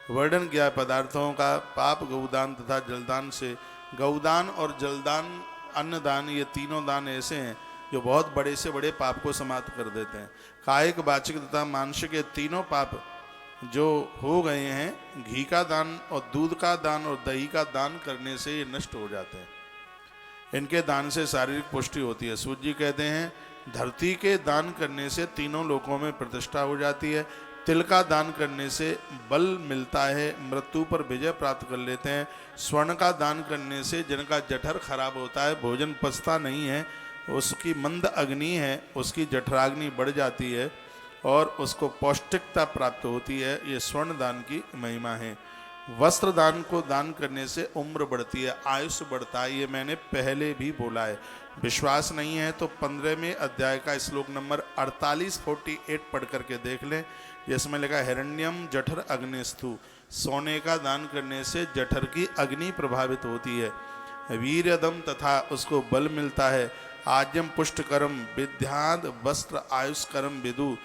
वर्णन किया पदार्थों का पाप गौदान तथा जलदान से। गौदान और जलदान, अन्नदान, ये तीनों दान ऐसे हैं जो बहुत बड़े से बड़े पाप को समाप्त कर देते हैं। कायिक, वाचिक तथा मानसिक ये तीनों पाप जो हो गए हैं, घी का दान और दूध का दान और दही का दान करने से ये नष्ट हो जाते हैं। इनके दान से शारीरिक पुष्टि होती है। सूत जी कहते हैं धरती के दान करने से तीनों लोकों में प्रतिष्ठा हो जाती है। तिल का दान करने से बल मिलता है, मृत्यु पर विजय प्राप्त कर लेते हैं। स्वर्ण का दान करने से जिनका जठर खराब होता है, भोजन पचता नहीं है, उसकी मंद अग्नि है, उसकी जठराग्नि बढ़ जाती है और उसको पौष्टिकता प्राप्त होती है। ये स्वर्ण दान की महिमा है। वस्त्र दान को दान करने से उम्र बढ़ती है, आयुष बढ़ता है। ये मैंने पहले भी बोला है। विश्वास नहीं है तो 15वें अध्याय का श्लोक नंबर 48 पढ़ करके देख लें, जिसमें लिखा हिरण्यम जठर अग्निस्थु। सोने का दान करने से जठर की अग्नि प्रभावित होती है। वीर्यदम तथा उसको बल मिलता है। आज्यम पुष्टकरम विद्याद वस्त्र आयुष करम विदु।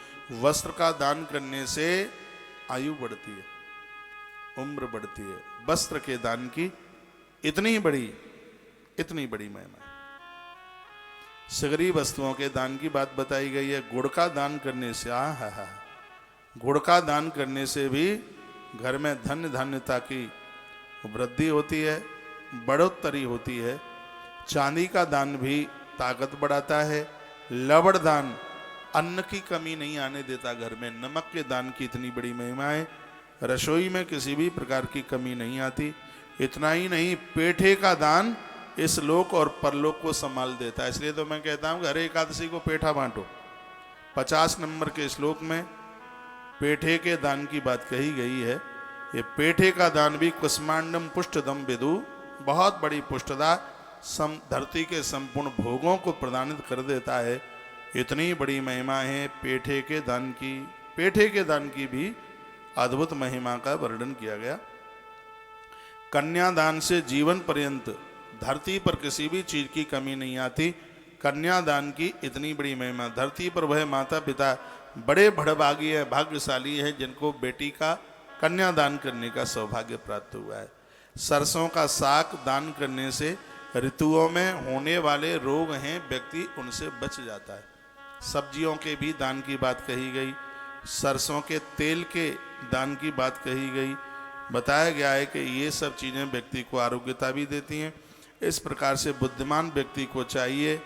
वस्त्र का दान करने से आयु बढ़ती है, उम्र बढ़ती है। वस्त्र के दान की इतनी बड़ी महिमा है। सगरी वस्तुओं के दान की बात बताई गई है। गुड़ का दान करने से गुड़ का दान करने से भी घर में धन्य धान्यता की वृद्धि होती है, बढ़ोतरी होती है। चांदी का दान भी ताकत बढ़ाता है। लवण दान अन्न की कमी नहीं आने देता घर में। नमक के दान की इतनी बड़ी महिमा है, रसोई में किसी भी प्रकार की कमी नहीं आती। इतना ही नहीं, पेठे का दान इस लोक और परलोक को संभाल देता है। इसलिए तो मैं कहता हूँ हर एकादशी को पेठा बांटो। 50 नंबर के श्लोक में पेठे के दान की बात कही गई है। ये पेठे का दान भी कुष्मांडम पुष्टदम विदु, बहुत बड़ी पुष्टदा धरती के संपूर्ण भोगों को प्रदानित कर देता है। इतनी बड़ी महिमा है पेठे के दान की। पेठे के दान की भी अद्भुत महिमा का वर्णन किया गया। कन्यादान से जीवन पर्यंत धरती पर किसी भी चीज की कमी नहीं आती। कन्यादान की इतनी बड़ी महिमा। धरती पर वह माता पिता बड़े भड़भागी है, भाग्यशाली है जिनको बेटी का कन्यादान करने का सौभाग्य प्राप्त हुआ है। सरसों का साग दान करने से ऋतुओं में होने वाले रोग हैं, व्यक्ति उनसे बच जाता है। सब्जियों के भी दान की बात कही गई। सरसों के तेल के दान की बात कही गई। बताया गया है कि ये सब चीज़ें व्यक्ति को आरोग्यता भी देती हैं। इस प्रकार से बुद्धिमान व्यक्ति को चाहिए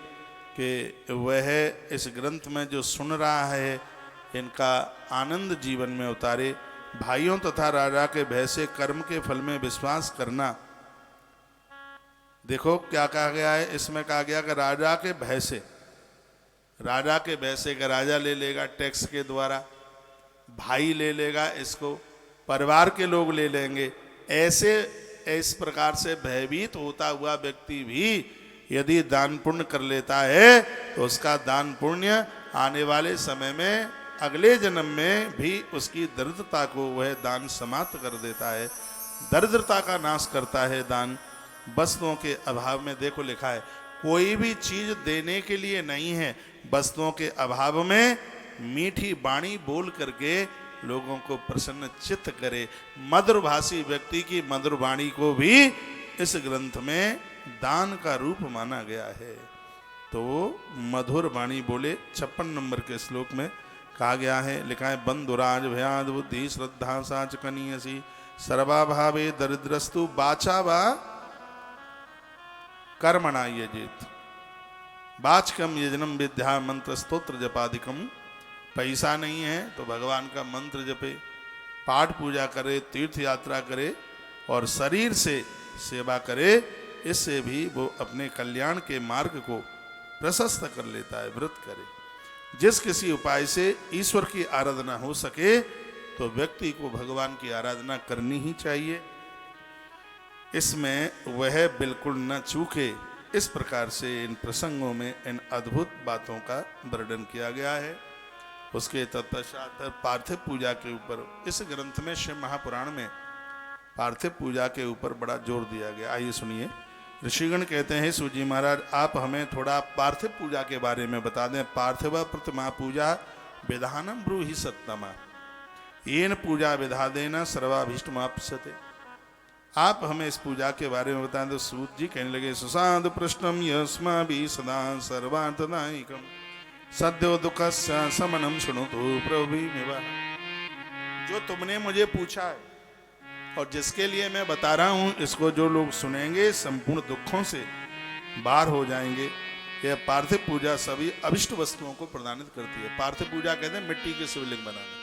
कि वह इस ग्रंथ में जो सुन रहा है इनका आनंद जीवन में उतारे। भाइयों तथा राजा के भय से कर्म के फल में विश्वास करना। देखो क्या कहा गया है, इसमें कहा गया कि राजा के भय से, राजा के भय से का राजा ले लेगा टैक्स के द्वारा, भाई ले लेगा, इसको परिवार के लोग ले लेंगे। ऐसे इस प्रकार से भयभीत होता हुआ व्यक्ति भी यदि दान पुण्य कर लेता है तो उसका दान पुण्य आने वाले समय में अगले जन्म में भी उसकी दरिद्रता को वह दान समाप्त कर देता है। दरिद्रता का नाश करता है दान। वस्तुओं के अभाव में देखो लिखा है कोई भी चीज देने के लिए नहीं है, वस्तुओं के अभाव में मीठी वाणी बोल करके लोगों को प्रसन्न चित्त करे। मधुरभाषी व्यक्ति की मधुर वाणी को भी इस ग्रंथ में दान का रूप माना गया है। तो मधुर वाणी बोले 56 नंबर के श्लोक में कहा गया है, लिखा है बंधुराज भयाद बुद्धि श्रद्धा साच कनीयसी सर्वाभावे दरिद्रस्तु बाचा वा कर्मणा यजेत। वाचकम यजनम विद्या मंत्र स्तोत्र जपादिकम। पैसा नहीं है तो भगवान का मंत्र जपे, पाठ पूजा करे, तीर्थ यात्रा करे और शरीर से सेवा करे। इससे भी वो अपने कल्याण के मार्ग को प्रशस्त कर लेता है। व्रत करे, जिस किसी उपाय से ईश्वर की आराधना हो सके तो व्यक्ति को भगवान की आराधना करनी ही चाहिए। इसमें वह बिल्कुल न चूके। इस प्रकार से इन प्रसंगों में इन अद्भुत बातों का वर्णन किया गया है। उसके तत्पश्चात पार्थिव पूजा के ऊपर इस ग्रंथ में शिव महापुराण में पार्थिव पूजा के ऊपर बड़ा जोर दिया गया। आइए सुनिए। ऋषिगण कहते हैं सूजी महाराज आप हमें थोड़ा पार्थिव पूजा के बारे में बता दें। पार्थिव प्रतिमा पूजा विधानम ब्रूहि सत्तमा। येन पूजा विधा देना सर्वाभीष्टमाप्स्यते। आप हमें इस पूजा के बारे में बताएं। तो सूत जी कहने लगे, सुसाद प्रश्नम यस्माभिः सदा सर्वार्थदायकम सद्यो दुःखस्य शमनं शृणुतु प्रभुमेव। जो तुमने मुझे पूछा है और जिसके लिए मैं बता रहा हूं, इसको जो लोग सुनेंगे संपूर्ण दुखों से बाहर हो जाएंगे। यह पार्थिव पूजा सभी अभिष्ट वस्तुओं को प्रदानित करती है। पार्थिव पूजा कहते हैं मिट्टी के शिवलिंग बनाना।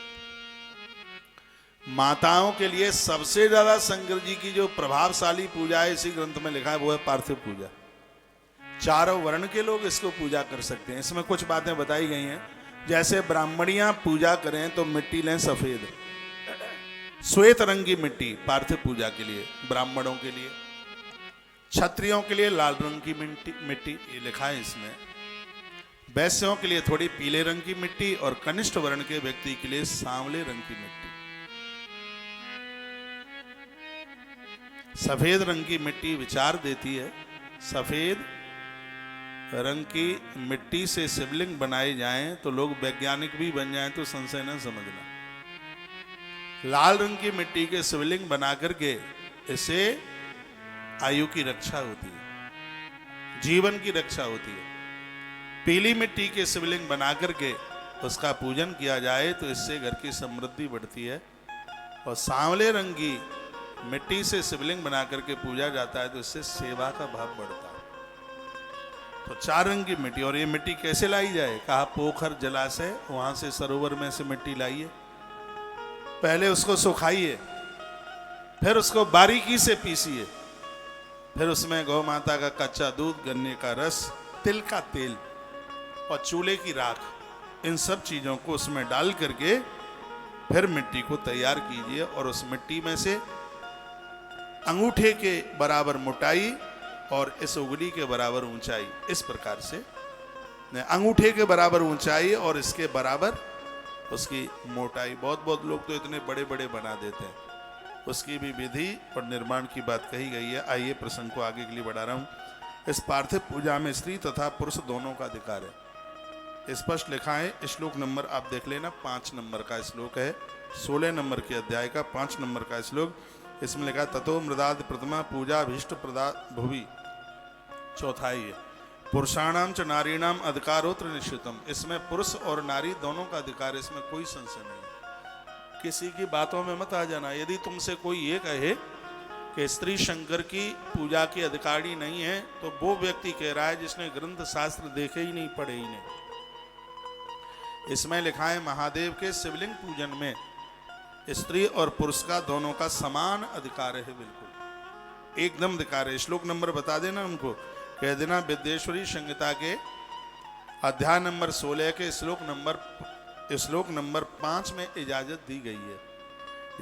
माताओं के लिए सबसे ज्यादा शंकर जी की जो प्रभावशाली पूजा है, इसी ग्रंथ में लिखा है, वो है पार्थिव पूजा। चारों वर्ण के लोग इसको पूजा कर सकते हैं। इसमें कुछ बातें बताई गई हैं, जैसे ब्राह्मणियां पूजा करें तो मिट्टी लें सफेद, श्वेत रंग की मिट्टी पार्थिव पूजा के लिए ब्राह्मणों के लिए। क्षत्रियों के लिए लाल रंग की मिट्टी ये लिखा है इसमें। वैश्यों के लिए थोड़ी पीले रंग की मिट्टी और कनिष्ठ वर्ण के व्यक्ति के लिए सांवले रंग की मिट्टी। सफेद रंग की मिट्टी विचार देती है। सफेद रंग की मिट्टी से शिवलिंग बनाए जाएं तो लोग वैज्ञानिक भी बन जाएं तो संशय न समझना। लाल रंग की मिट्टी के शिवलिंग बना करके इससे आयु की रक्षा होती है, जीवन की रक्षा होती है। पीली मिट्टी के शिवलिंग बना करके उसका पूजन किया जाए तो इससे घर की समृद्धि बढ़ती है। और सांवले रंग की मिट्टी से शिवलिंग बना करके पूजा जाता है तो इससे सेवा का भाव बढ़ता है। तो चार रंग की मिट्टी। और ये मिट्टी कैसे लाई जाए? कहा पोखर जलाशय, वहां से सरोवर में से मिट्टी लाइए, पहले उसको सुखाइए, फिर उसको बारीकी से पीसिए, फिर उसमें गौ माता का कच्चा दूध, गन्ने का रस, तिल का तेल और चूल्हे की राख, इन सब चीजों को उसमें डाल करके फिर मिट्टी को तैयार कीजिए। और उस मिट्टी में से अंगूठे के बराबर मोटाई और इस उंगली के बराबर ऊंचाई, इस प्रकार से अंगूठे के बराबर ऊंचाई और इसके बराबर उसकी मोटाई। बहुत बहुत लोग तो इतने बड़े बड़े बना देते हैं। उसकी भी विधि और निर्माण की बात कही गई है। आइए प्रसंग को आगे के लिए बढ़ा रहा हूं। इस पार्थिव पूजा में स्त्री तथा पुरुष दोनों का अधिकार है। स्पष्ट लिखा है। श्लोक नंबर आप देख लेना, 5 नंबर का श्लोक है, 16 नंबर के अध्याय का 5 नंबर का श्लोक। इसमें लिखा ततो मृदाद प्रथमा पूजा भीष्ट प्रदा भुवि। चौथाई है पुरुषाणाम च नारीणाम अधिकारोत्र निश्चितम। इसमें पुरुष और नारी दोनों का अधिकार, इसमें कोई संशय नहीं। किसी की बातों में मत आ जाना। यदि तुमसे कोई ये कहे कि स्त्री शंकर की पूजा की अधिकारी नहीं है तो वो व्यक्ति कह रहा है जिसने ग्रंथ शास्त्र देखे ही नहीं, पढ़े ही नहीं। इसमें लिखा है महादेव के शिवलिंग पूजन में स्त्री और पुरुष का दोनों का समान अधिकार है, बिल्कुल एकदम अधिकार है। श्लोक नंबर बता देना उनको, कह देना विद्येश्वरी संहिता के अध्याय नंबर 16 के श्लोक नंबर 5 में इजाजत दी गई है।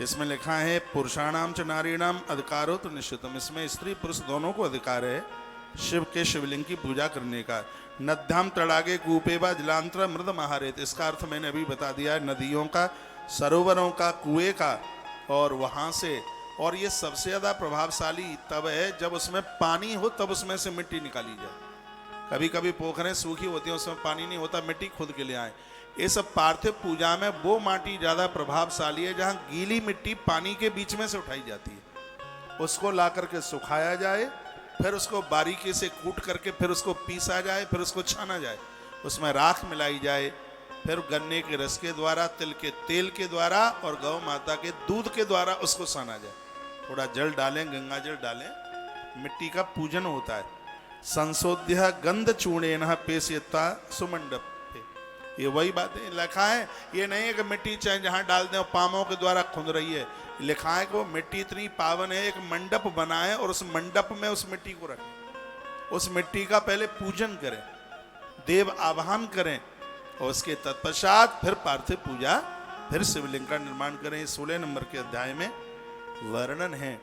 इसमें लिखा है पुरुषाणाम च नारीणाम अधिकारो तो निश्चितम। इसमें स्त्री पुरुष दोनों को अधिकार है शिव के शिवलिंग की पूजा करने का। नद्याम तड़ागे कूपेवा जलांतर मृद महारेत। इसका अर्थ मैंने अभी बता दिया है, नदियों का, सरोवरों का, कुएं का, और वहां से। और ये सबसे ज्यादा प्रभावशाली तब है जब उसमें पानी हो, तब उसमें से मिट्टी निकाली जाए। कभी कभी पोखरें सूखी होती हैं, उसमें पानी नहीं होता, मिट्टी खुद के लिए आए। ये सब पार्थिव पूजा में वो माटी ज्यादा प्रभावशाली है जहां गीली मिट्टी पानी के बीच में से उठाई जाती है। उसको ला करके सुखाया जाए, फिर उसको बारीकी से कूट करके फिर उसको पीसा जाए, फिर उसको छाना जाए, उसमें राख मिलाई जाए, फिर गन्ने के रस के द्वारा, तिल के तेल के द्वारा और गौ माता के दूध के द्वारा उसको साना जाए। थोड़ा जल डालें, गंगा जल डालें, मिट्टी का पूजन होता है। संशोध्य गंध चूर्णेन पेशयता सुमंडप। ये वही बात है, लिखा है। ये नहीं है कि मिट्टी चाहे जहां डाल दें पामों के द्वारा खुद रही है। लिखा है कि वो मिट्टी इतनी पावन है, एक मंडप बनाए और उस मंडप में उस मिट्टी को रखें, उस मिट्टी का पहले पूजन करें, देव आवाहन करें, और उसके तत्पश्चात फिर पार्थिव पूजा, फिर शिवलिंग का निर्माण करें। 16 नंबर के अध्याय में वर्णन है।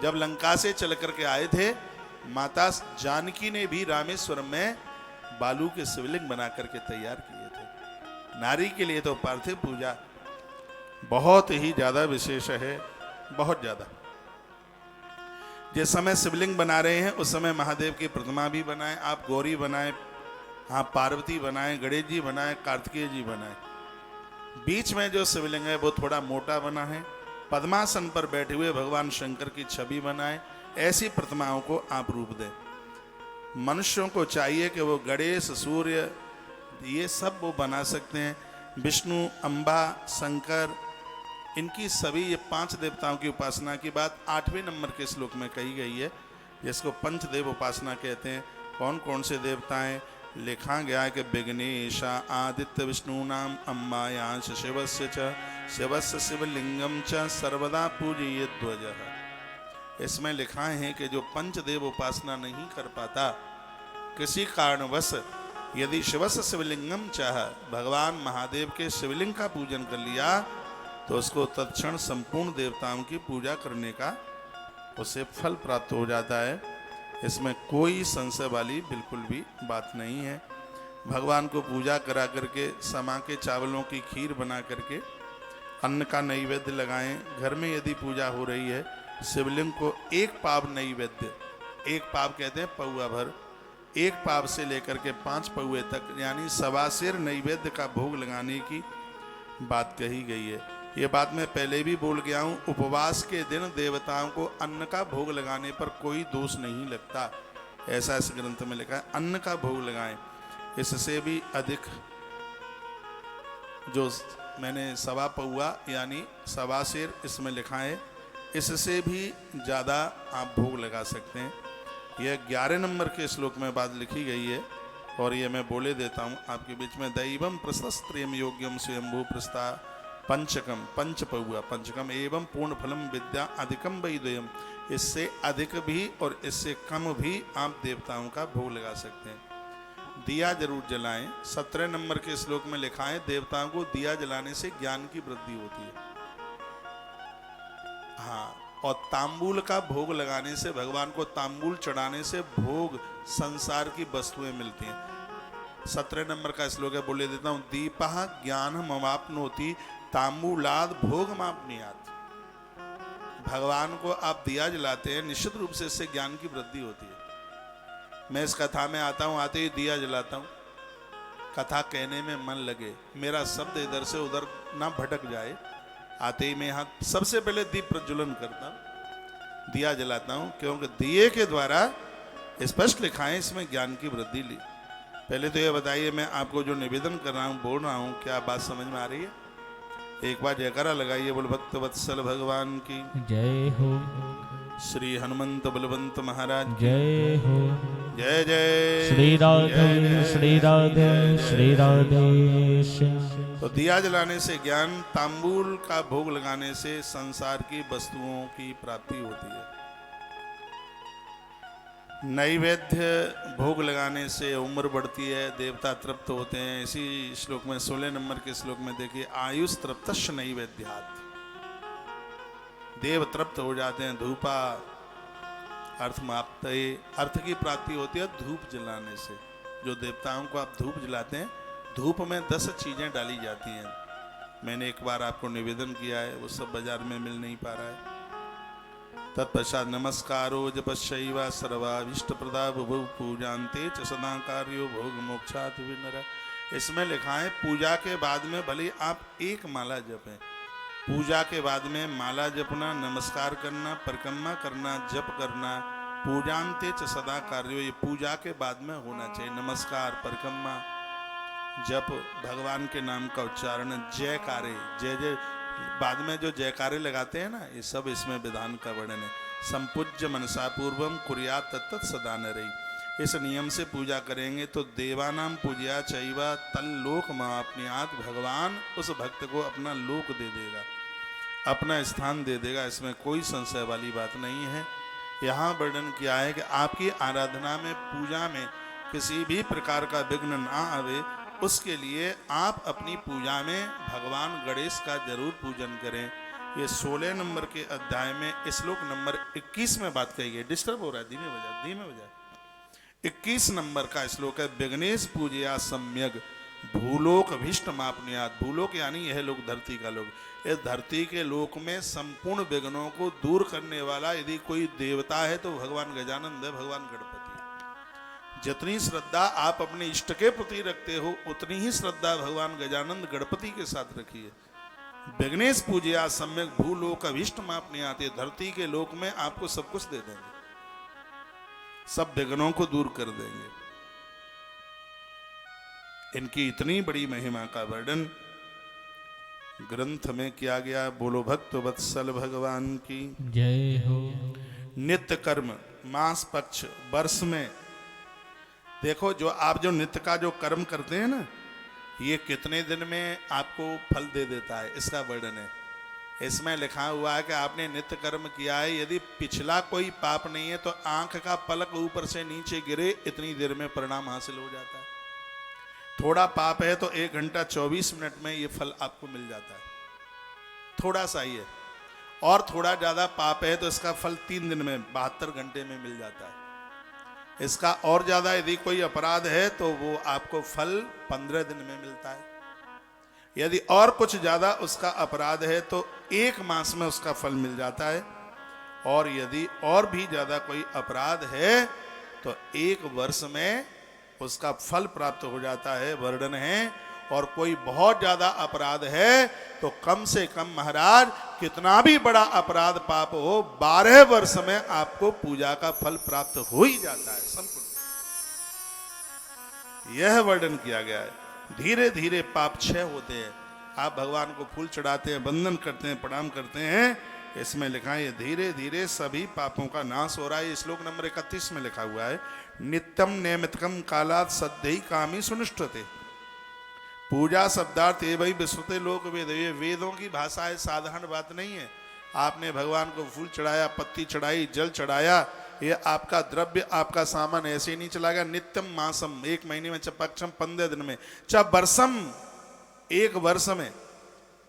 जब लंका से चल करके आए थे, माता जानकी ने भी रामेश्वरम में बालू के शिवलिंग बना करके तैयार किए थे। नारी के लिए तो पार्थिव पूजा बहुत ही ज्यादा विशेष है, बहुत ज्यादा। जिस समय शिवलिंग बना रहे हैं उस समय महादेव की प्रतिमा भी बनाएं, आप गौरी बनाएं, हाँ पार्वती बनाएं, गणेश जी बनाएं, कार्तिकेय जी बनाएं। बीच में जो शिवलिंग है वो थोड़ा मोटा बना है। पद्मासन पर बैठे हुए भगवान शंकर की छवि बनाए, ऐसी प्रतिमाओं को आप रूप दें। मनुष्यों को चाहिए कि वो गणेश, सूर्य, ये सब वो बना सकते हैं। विष्णु, अम्बा, शंकर, इनकी सभी ये 5 देवताओं की उपासना की बात 8वें नंबर के श्लोक में कही गई है, जिसको पंचदेव उपासना कहते हैं। कौन कौन से देवता हैं? लिखा गया है कि विघ्नेशा आदित्य विष्णु नाम अम्बायांश शिवस्य च शिवस्य शिवलिंगम च सर्वदा पूजयेत् ध्वजः। इसमें लिखा है कि जो पंचदेव उपासना नहीं कर पाता, किसी कारणवश यदि शिवस्य शिवलिंगम चाह, भगवान महादेव के शिवलिंग का पूजन कर लिया, तो उसको तत्क्षण संपूर्ण देवताओं की पूजा करने का उसे फल प्राप्त हो जाता है। इसमें कोई संशय वाली बिल्कुल भी बात नहीं है। भगवान को पूजा करा करके समा के चावलों की खीर बना करके अन्न का नैवेद्य लगाएं। घर में यदि पूजा हो रही है, शिवलिंग को 1 पाव नैवेद्य, 1 पाव कहते हैं पौआ भर, 1 पाव से लेकर के 5 पौए तक, यानी 1.25 सेर नैवेद्य का भोग लगाने की बात कही गई है। ये बात मैं पहले भी बोल गया हूँ, उपवास के दिन देवताओं को अन्न का भोग लगाने पर कोई दोष नहीं लगता, ऐसा इस ग्रंथ में लिखा है। अन्न का भोग लगाएं। इससे भी अधिक जो मैंने 1.25 पौआ यानी 1.25 सेर इसमें लिखा है, इससे भी ज़्यादा आप भोग लगा सकते हैं। यह 11 नंबर के श्लोक में बात लिखी गई है, और ये मैं बोले देता हूँ आपके बीच में। दैवम प्रशस्त्रियम योग्यम स्वयंभू प्रस्ता पंचकम, 5 पौआ पंचकम एवं पूर्ण फलम विद्या अधिकम वैद्यम। इससे अधिक भी और इससे कम भी आप देवताओं का भोग लगा सकते हैं। दिया जरूर जलाएं। 17 नंबर के श्लोक में लिखा है, देवताओं को दिया जलाने से ज्ञान की वृद्धि होती है। हाँ, और तांबूल का भोग लगाने से, भगवान को तांबूल चढ़ाने से भोग संसार की वस्तुएं मिलती हैं। 17 नंबर का श्लोक है, बोले देता हूँ। दीपः ज्ञानमवाप्नोति तांबूलाद भोगमाप्नुयात्। भगवान को आप दिया जलाते हैं, निश्चित रूप से इससे ज्ञान की वृद्धि होती है। मैं इस कथा में आता हूँ, आते ही दिया जलाता हूँ, कथा कहने में मन लगे, मेरा शब्द इधर से उधर ना भटक जाए। आते ही मैं यहाँ सबसे पहले दीप प्रज्वलन करता हूँ, दिया जलाता हूँ, क्योंकि दिए के द्वारा स्पष्ट लिखा है इसमें ज्ञान की वृद्धि ली। पहले तो ये बताइए, मैं आपको जो निवेदन कर रहा हूँ, बोल रहा हूँ, क्या बात समझ में आ रही है? एक बार जयकारा लगाइए, बोल भक्त वत्सल भगवान की जय हो। श्री हनुमंत बलवंत महाराज जय हो। जय जय श्री राधे श्री राधे श्री राधेश। तो दिया जलाने से ज्ञान, तांबूल का भोग लगाने से संसार की वस्तुओं की प्राप्ति होती है। नैवेद्य भोग लगाने से उम्र बढ़ती है, देवता तृप्त होते हैं। इसी श्लोक में 16 नंबर के श्लोक में देखिए, आयुष तृप्तश्च नैवेद्यात्, देव तृप्त हो जाते हैं। धूपा अर्थमाप्तये, अर्थ की प्राप्ति होती है धूप जलाने से। जो देवताओं को आप धूप जलाते हैं, धूप में 10 चीजें डाली जाती हैं। मैंने एक बार आपको निवेदन किया है, वो सब बाजार में मिल नहीं पा रहा है। तत्पश्चात नमस्कारो जपशैव सर्वाभीष्ट प्रदा बुभु पूजान्ते च सदा कार्यो भोग मोक्षात् विनर। इसमें लिखा है, पूजा के बाद में भले आप 1 माला जपें, पूजा के बाद में माला जपना, नमस्कार करना, परिक्रमा करना, जप करना, पूजान्ते च सदा कार्यो, ये पूजा के बाद में होना चाहिए। नमस्कार, परिक्रमा, जप, भगवान के नाम का उच्चारण, जयकारे, जय जय, बाद में जो जयकारे लगाते हैं ना, ये सब इसमें विधान का वर्णन है। संपूज्य मनसा पूर्वम कुर्यात् तत्तत् सदा नरैः। इस नियम से पूजा करेंगे तो देवानाम पूजया चैवा तल्लोक माप्नुयात्, भगवान उस भक्त को अपना लोक दे देगा, अपना स्थान दे देगा। इसमें कोई संशय वाली बात नहीं है। यहाँ वर्णन किया है कि आपकी आराधना में, पूजा में किसी भी प्रकार का विघ्न ना आवे, उसके लिए आप अपनी पूजा में भगवान गणेश का जरूर पूजन करें। ये 16 नंबर के अध्याय में श्लोक नंबर 21 में बात कही गई। डिस्टर्ब हो रहा है, धीमे बजा। 21 नंबर का श्लोक है, विघ्नेश पूजया सम्यक भूलोक अभीष्ट माप्नुयात्। भूलोक यानी यह लोक, धरती का लोक। इस धरती के लोक में संपूर्ण विघ्नों को दूर करने वाला यदि कोई देवता है तो भगवान गजानंद है, भगवान गणपति। जितनी श्रद्धा आप अपने इष्ट के प्रति रखते हो उतनी ही श्रद्धा भगवान गजानंद गणपति के साथ रखिए। विघ्नेश पूजया सम्यक भूलोक अभीष्ट मापने आते, धरती के लोक में आपको सब कुछ दे देंगे, सब विघ्नों को दूर कर देंगे। इनकी इतनी बड़ी महिमा का वर्णन ग्रंथ में किया गया। बोलो भक्त वत्सल भगवान की जय हो। नित्य कर्म मास पक्ष वर्ष में देखो, जो आप जो नित्य का जो कर्म करते हैं ना, ये कितने दिन में आपको फल दे देता है, इसका वर्णन है। इसमें लिखा हुआ है कि आपने नित्य कर्म किया है, यदि पिछला कोई पाप नहीं है तो आंख का पलक ऊपर से नीचे गिरे इतनी देर में परिणाम हासिल हो जाता है। थोड़ा पाप है तो 1 घंटा 24 मिनट में ये फल आपको मिल जाता है, थोड़ा सा ही है। और थोड़ा ज्यादा पाप है तो इसका फल 3 दिन में 72 घंटे में मिल जाता है। इसका और ज्यादा यदि कोई अपराध है तो वो आपको फल 15 दिन में मिलता है। यदि और कुछ ज्यादा उसका अपराध है तो 1 मास में उसका फल मिल जाता है। और यदि और भी ज्यादा कोई अपराध है तो 1 वर्ष में उसका फल प्राप्त हो जाता है, वर्णन है। और कोई बहुत ज्यादा अपराध है तो कम से कम महाराज कितना भी बड़ा अपराध पाप हो 12 वर्ष में आपको पूजा का फल प्राप्त हो ही जाता है संपूर्ण। यह वर्णन किया गया है। धीरे धीरे पाप क्षय होते हैं। आप भगवान को फूल चढ़ाते हैं, वंदन करते हैं, प्रणाम करते हैं, इसमें लिखा है धीरे धीरे सभी पापों का नाश हो रहा है। श्लोक नंबर 31 में लिखा हुआ है, नित्यम नैमित्तकम कालात् सद्धि कामी सुनिष्ठते। पूजा शब्दार्थ ये भाई विश्रुते लोक वेद, ये वेदों की भाषा है, साधारण बात नहीं है। आपने भगवान को फूल चढ़ाया, पत्ती चढ़ाई, जल चढ़ाया, ये आपका द्रव्य, आपका सामान ऐसे ही नहीं चला गया। नित्यम मासम, 1 महीने में, च पक्षम 15 दिन में, च वर्षम 1 वर्ष में,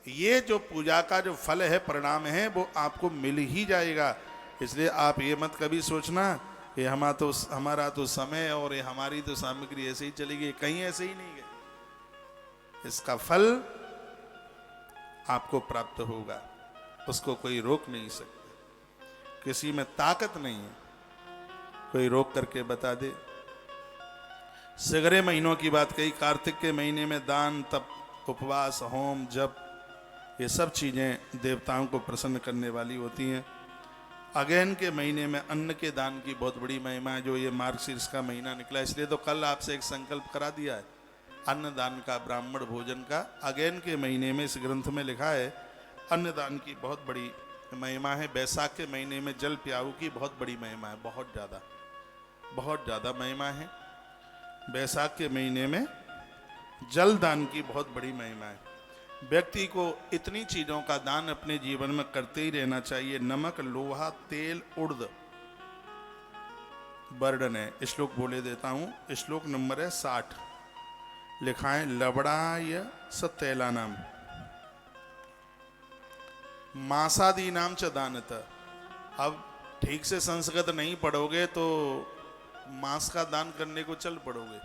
ये जो पूजा का जो फल है, परिणाम है, वो आपको मिल ही जाएगा। इसलिए आप ये मत कभी सोचना ये हमारा तो समय और ये हमारी तो सामग्री ऐसे ही चली गई, कहीं ऐसे ही नहीं गए। इसका फल आपको प्राप्त होगा, उसको कोई रोक नहीं सकता। किसी में ताकत नहीं है कोई रोक करके बता दे। सगरे महीनों की बात कही, कार्तिक के महीने में दान, तप, उपवास, होम, जप, ये सब चीजें देवताओं को प्रसन्न करने वाली होती हैं। अगैन के महीने में अन्न के दान की बहुत बड़ी महिमा है। जो ये मार्गशीर्ष का महीना निकला, इसलिए तो कल आपसे एक संकल्प करा दिया है अन्नदान का, ब्राह्मण भोजन का। अगैन के महीने में इस ग्रंथ में लिखा है अन्नदान की बहुत बड़ी महिमा है। बैसाख के महीने में जल प्याऊ की बहुत बड़ी महिमा है, बहुत ज़्यादा महिमा है। बैसाख के महीने में जल दान की बहुत बड़ी महिमा है। व्यक्ति को इतनी चीज़ों का दान अपने जीवन में करते ही रहना चाहिए। नमक, लोहा, तेल, उड़द, वर्णन है। श्लोक बोले देता हूँ। श्लोक नंबर है 60, लिखा है लवड़ाय सतैला नाम मासादी नाम च दानत। अब ठीक से संस्कृत नहीं पढ़ोगे तो मांस का दान करने को चल पड़ोगे।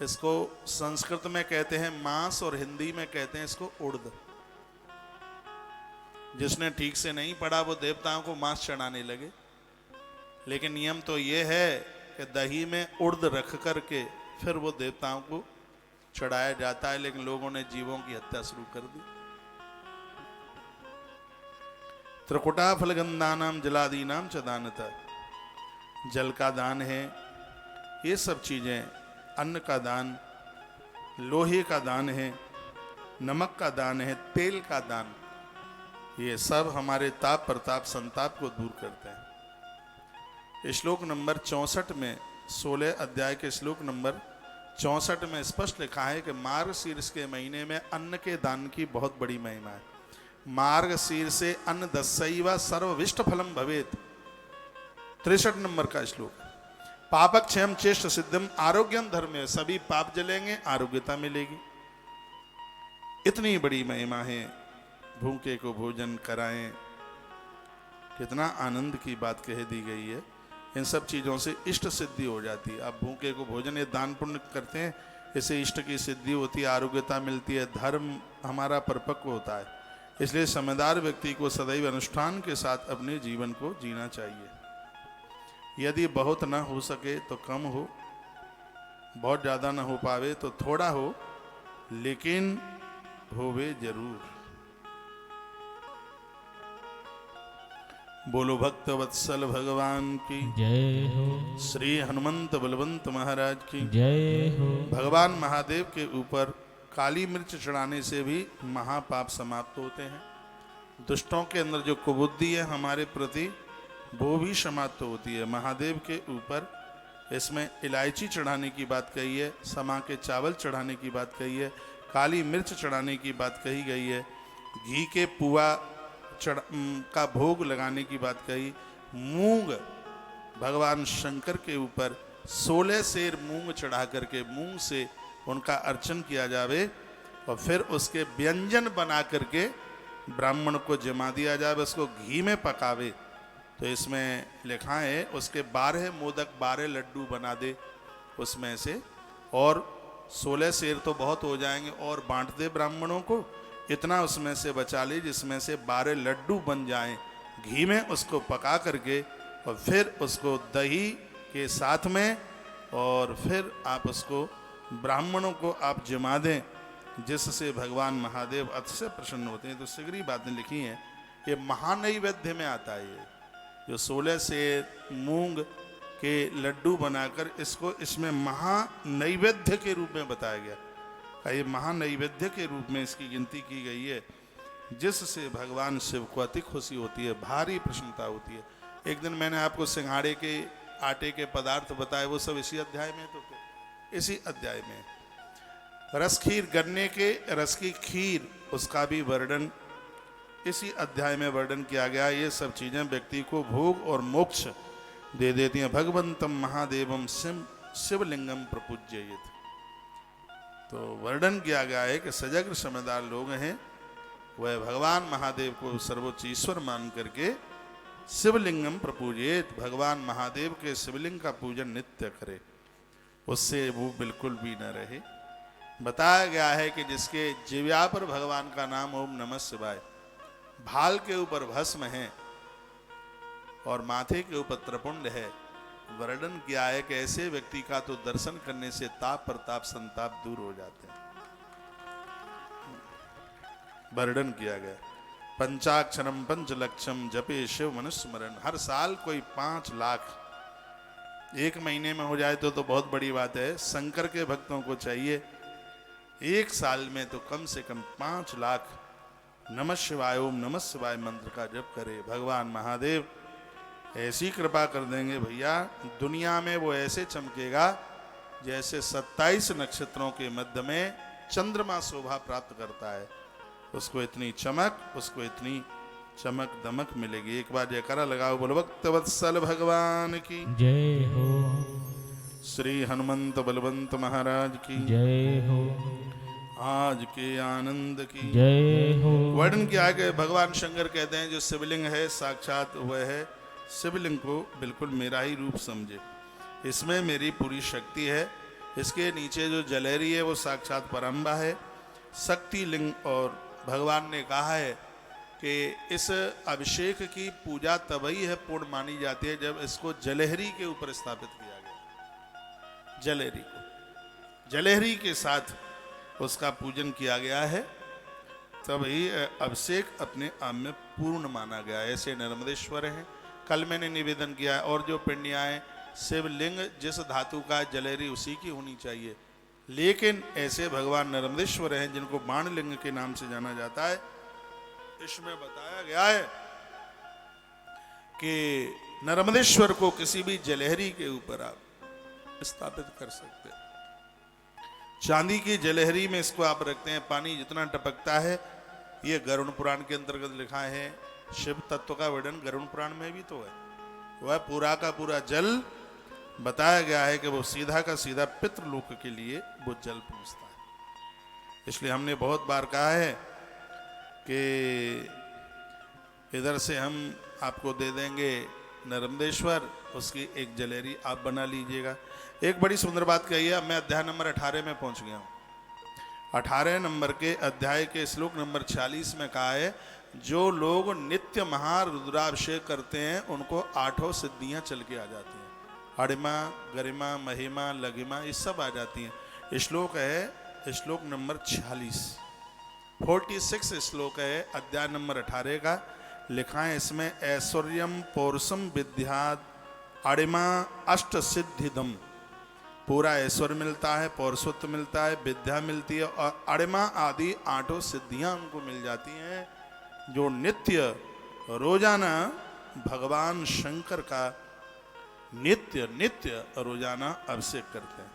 इसको संस्कृत में कहते हैं मांस और हिंदी में कहते हैं इसको उड़द। जिसने ठीक से नहीं पढ़ा वो देवताओं को मांस चढ़ाने लगे। लेकिन नियम तो ये है कि दही में उड़द रख करके फिर वो देवताओं को चढ़ाया जाता है। लेकिन लोगों ने जीवों की हत्या शुरू कर दी। त्रिकुटा फलगंधानाम जलादीनाम च दानता, जल का दान है। ये सब चीजें, अन्न का दान, लोहे का दान है, नमक का दान है, तेल का दान, ये सब हमारे ताप प्रताप संताप को दूर करते हैं। श्लोक नंबर 64 में 16 अध्याय के श्लोक नंबर 64 में स्पष्ट लिखा है कि मार्गशीर्ष के महीने में अन्न के दान की बहुत बड़ी महिमा है। मार्गशीर्ष से अन्न दस्सैव सर्वविष्ट फलम भवेत। 63 नंबर का श्लोक। पापक क्षयम चेष्ट सिद्धम आरोग्यम धर्म, सभी पाप जलेंगे, आरोग्यता मिलेगी। इतनी बड़ी महिमा है। भूखे को भोजन कराएं, कितना आनंद की बात कह दी गई है। इन सब चीज़ों से इष्ट सिद्धि हो जाती है। आप भूखे को भोजन, ये दान पुण्य करते हैं, इससे इष्ट की सिद्धि होती है, आरोग्यता मिलती है, धर्म हमारा परिपक्व होता है। इसलिए समझदार व्यक्ति को सदैव अनुष्ठान के साथ अपने जीवन को जीना चाहिए। यदि बहुत न हो सके तो कम हो, बहुत ज़्यादा न हो पावे तो थोड़ा हो, लेकिन होवे जरूर। बोलो भक्त वत्सल भगवान की जय हो। श्री हनुमंत बलवंत महाराज की जय हो। भगवान महादेव के ऊपर काली मिर्च चढ़ाने से भी महापाप समाप्त होते हैं। दुष्टों के अंदर जो कुबुद्धि है हमारे प्रति वो भी समाप्त होती है। महादेव के ऊपर इसमें इलायची चढ़ाने की बात कही है, समा के चावल चढ़ाने की बात कही है, काली मिर्च चढ़ाने की बात कही गई है, घी के पुआ का भोग लगाने की बात कही, मूंग भगवान शंकर के ऊपर 16 सेर मूंग चढ़ा करके मूंग से उनका अर्चन किया जावे और फिर उसके व्यंजन बना करके ब्राह्मण को जमा दिया जावे, उसको घी में पकावे। तो इसमें लिखा है उसके 12 मोदक 12 लड्डू बना दे उसमें से, और 16 सेर तो बहुत हो जाएंगे और बांट दे ब्राह्मणों को, इतना उसमें से बचा ले जिसमें से 12 लड्डू बन जाएं। घी में उसको पका करके और फिर उसको दही के साथ में और फिर आप उसको ब्राह्मणों को आप जमा दें, जिससे भगवान महादेव अतिशय प्रसन्न होते हैं। तो सिगरी बातें लिखी हैं, ये महानैवेद्य में आता है। ये जो 16 से मूंग के लड्डू बनाकर इसको इसमें महानैवेद्य के रूप में बताया गया, ये महानैवेद्य के रूप में इसकी गिनती की गई है, जिससे भगवान शिव को अति खुशी होती है, भारी प्रसन्नता होती है। एक दिन मैंने आपको सिंघाड़े के आटे के पदार्थ बताए, वो सब इसी अध्याय में, तो इसी अध्याय में रस खीर, गन्ने के रस की खीर, उसका भी वर्णन इसी अध्याय में वर्णन किया गया। ये सब चीजें व्यक्ति को भोग और मोक्ष दे देती हैं। भगवंतम महादेवम शिवलिंगम प्रपूज्येत, तो वर्णन किया गया है कि सजग समझदार लोग हैं वह भगवान महादेव को सर्वोच्च ईश्वर मान करके शिवलिंगम प्रपूजित, भगवान महादेव के शिवलिंग का पूजन नित्य करे, उससे वो बिल्कुल भी न रहे। बताया गया है कि जिसके जिव्या पर भगवान का नाम ओम नमः शिवाय, भाल के ऊपर भस्म है और माथे के ऊपर त्रिपुंड है, वर्णन किया है कि ऐसे व्यक्ति का तो दर्शन करने से ताप प्रताप संताप दूर हो जाते हैं। वर्णन किया गया, पंचाक्षरम पंचलक्षम जपे शिव मनुस्मरण, हर साल कोई 5 लाख, एक महीने में हो जाए तो बहुत बड़ी बात है। शंकर के भक्तों को चाहिए एक साल में तो कम से कम 5 लाख नमः शिवाय ओम नमः शिवाय मंत्र का जप करे। भगवान महादेव ऐसी कृपा कर देंगे भैया, दुनिया में वो ऐसे चमकेगा जैसे 27 नक्षत्रों के मध्य में चंद्रमा शोभा प्राप्त करता है। उसको इतनी चमक, उसको इतनी चमक दमक मिलेगी। एक बार जयकारा लगाओ, बोलो भक्त वत्सल भगवान की जय हो। श्री हनुमंत बलवंत महाराज की जय हो। आज के आनंद की जय हो। वर्णन किया कि भगवान शंकर कहते हैं जो शिवलिंग है साक्षात वह है, शिवलिंग को बिल्कुल मेरा ही रूप समझे, इसमें मेरी पूरी शक्ति है। इसके नीचे जो जलेरी है वो साक्षात परम्बा है, शक्ति लिंग। और भगवान ने कहा है कि इस अभिषेक की पूजा तभी है पूर्ण मानी जाती है जब इसको जलहरी के ऊपर स्थापित किया गया। जलेरी को जलेहरी के साथ उसका पूजन किया गया है, तभी अभिषेक अपने आप में पूर्ण माना गया। ऐसे नर्मदेश्वर हैं, कल मैंने निवेदन किया है, और जो पिंडियाएँ शिवलिंग जिस धातु का जलेरी उसी की होनी चाहिए। लेकिन ऐसे भगवान नर्मदेश्वर हैं जिनको बाणलिंग के नाम से जाना जाता है। इसमें बताया गया है कि नर्मदेश्वर को किसी भी जलहरी के ऊपर आप स्थापित कर सकते हैं। चांदी की जलहरी में इसको आप रखते हैं, पानी जितना टपकता है, ये गरुड़ पुराण के अंतर्गत लिखा है। शिव तत्व का वर्णन गरुड़ पुराण में भी तो है। वह पूरा का पूरा जल बताया गया है कि वो सीधा का सीधा पितृलोक के लिए वो जल पहुंचता है। इसलिए हमने बहुत बार कहा है कि इधर से हम आपको दे देंगे नर्मदेश्वर, उसकी एक जलेरी आप बना लीजिएगा। एक बड़ी सुंदर बात कही है। मैं अध्याय नंबर 18 में पहुंच गया हूँ। 18 नंबर के अध्याय के श्लोक नंबर 46 में कहा है, जो लोग नित्य महारुद्राभिषेक करते हैं उनको 8 सिद्धियां चल के आ जाती हैं। अणिमा, गरिमा, महिमा, लघिमा ये सब आ जाती हैं। श्लोक है श्लोक नंबर 46 श्लोक है अध्याय नंबर 18 का। लिखा है इसमें ऐश्वर्यम पौरुषम विद्यात् अणिमा अष्ट सिद्धिदम। पूरा ऐश्वर्य मिलता है, पौरुषत्व मिलता है, विद्या मिलती है और अणिमा आदि 8 सिद्धियां उनको मिल जाती हैं जो नित्य रोजाना भगवान शंकर का नित्य नित्य रोजाना अभिषेक करते हैं।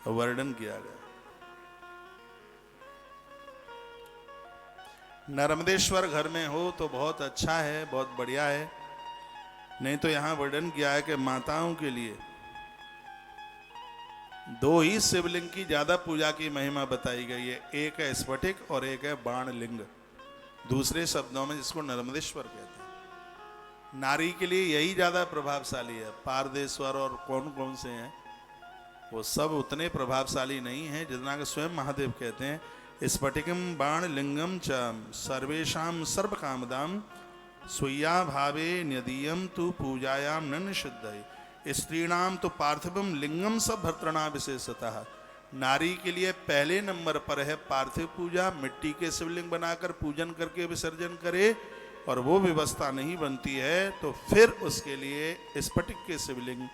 वर्णन किया गया। नर्मदेश्वर घर में हो तो बहुत अच्छा है, बहुत बढ़िया है। नहीं तो यहां वर्णन किया है कि माताओं के लिए 2 ही शिवलिंग की ज्यादा पूजा की महिमा बताई गई है। एक है स्फटिक और एक है बाण लिंग, दूसरे शब्दों में जिसको नर्मदेश्वर कहते हैं। नारी के लिए यही ज्यादा प्रभावशाली है। पारदेश्वर और कौन कौन से हैं वो सब उतने प्रभावशाली नहीं हैं जितना कि स्वयं महादेव कहते हैं। स्फटिकम बाण लिंगम च सर्वेशाम सर्व कामदाम स्वीया भावे न्यदीयम तु पूजायाम न निषिद्ध। स्त्रीणाम तो पार्थिवम लिंगम सब भर्तृणा विशेषतः। नारी के लिए पहले नंबर पर है पार्थिव पूजा, मिट्टी के शिवलिंग बनाकर पूजन करके विसर्जन करे, और वो व्यवस्था नहीं बनती है तो फिर उसके लिए स्फटिक के शिवलिंग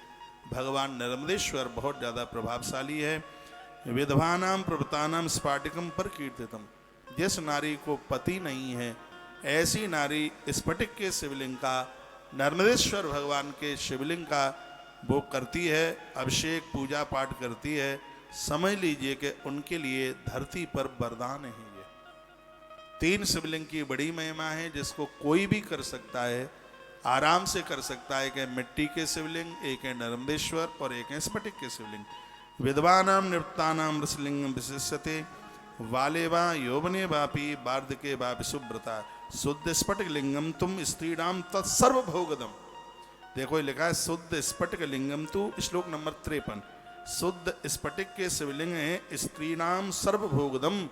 भगवान नर्मदेश्वर बहुत ज़्यादा प्रभावशाली है। विधवानाम प्रभुतानाम स्फाटिकम पर कीर्तितम। जिस नारी को पति नहीं है ऐसी नारी स्फटिक के शिवलिंग का, नर्मदेश्वर भगवान के शिवलिंग का वो करती है, अभिषेक पूजा पाठ करती है। समझ लीजिए कि उनके लिए धरती पर वरदान है। ये 3 शिवलिंग की बड़ी महिमा है जिसको कोई भी कर सकता है, आराम से कर सकता है। कि मिट्टी के शिवलिंग, एक है नर्मदेश्वर और एक है स्फटिक के शिवलिंग। विधवानाम निवृत्तानाम रसलिंगम विशिष्यते वालेवा यौवने वापी वार्धके वापि सुब्रता शुद्ध स्फटिक लिंगम तुम स्त्रीणाम तत्सर्व भोगदम। देखो लिखा है शुद्ध स्फटिक लिंगम तु, श्लोक नंबर 53। शुद्ध स्फटिक के शिवलिंग है स्त्रीणाम सर्वभोगदम।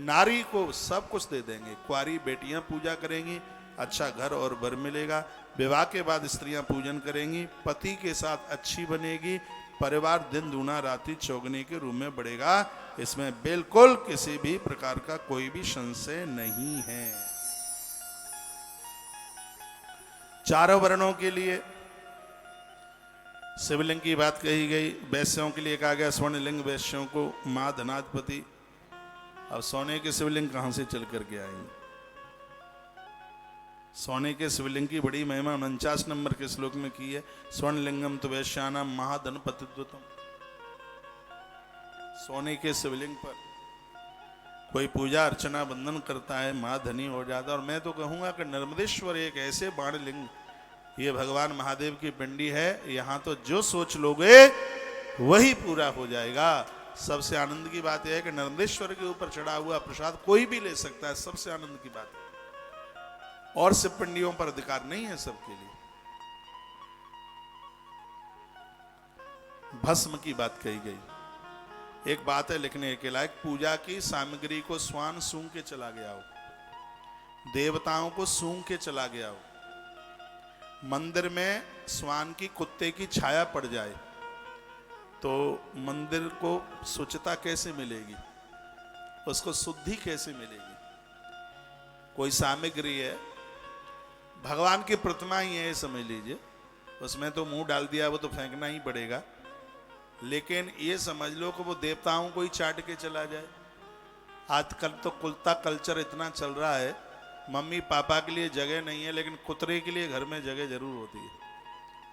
नारी को सब कुछ दे देंगे। कुंवारी बेटियां पूजा करेंगी, अच्छा घर और वर मिलेगा। विवाह के बाद स्त्रियां पूजन करेंगी, पति के साथ अच्छी बनेगी, परिवार दिन दूना रात्रि चौगने के रूप में बढ़ेगा। इसमें बिल्कुल किसी भी प्रकार का कोई भी संशय नहीं है। 4 वर्णों के लिए शिवलिंग की बात कही गई। वैश्यों के लिए कहा गया स्वर्णलिंग वैश्यों को मां धनाधिपति। अब सोने के शिवलिंग कहां से चल करके आएंगे? सोने के शिवलिंग की बड़ी महिमा 49 नंबर के श्लोक में की है। स्वर्णलिंगम तो वैश्यानाम महाधनपतित्वतम। सोने के शिवलिंग पर कोई पूजा अर्चना बंधन करता है, महाधनी हो जाता है। और मैं तो कहूंगा कि नर्मदेश्वर एक ऐसे बाणलिंग, ये भगवान महादेव की पिंडी है। यहां तो जो सोच लोगे वही पूरा हो जाएगा। सबसे आनंद की बात यह है कि नर्मदेश्वर के ऊपर चढ़ा हुआ प्रसाद कोई भी ले सकता है। सबसे आनंद की बात है। और शिव पिंडियों पर अधिकार नहीं है सबके लिए। भस्म की बात कही गई। एक बात है लिखने के लायक, पूजा की सामग्री को स्वान सूंघ के चला गया हो, देवताओं को सूंघ के चला गया हो। मंदिर में स्वान की, कुत्ते की छाया पड़ जाए तो मंदिर को शुचिता कैसे मिलेगी, उसको शुद्धि कैसे मिलेगी? कोई सामग्री है, भगवान की प्रतिमा ही है समझ लीजिए, उसमें तो मुंह डाल दिया वो तो फेंकना ही पड़ेगा। लेकिन ये समझ लो कि वो देवताओं को ही चाट के चला जाए। आजकल तो कुलता कल्चर इतना चल रहा है, मम्मी पापा के लिए जगह नहीं है लेकिन कुतरे के लिए घर में जगह जरूर होती है।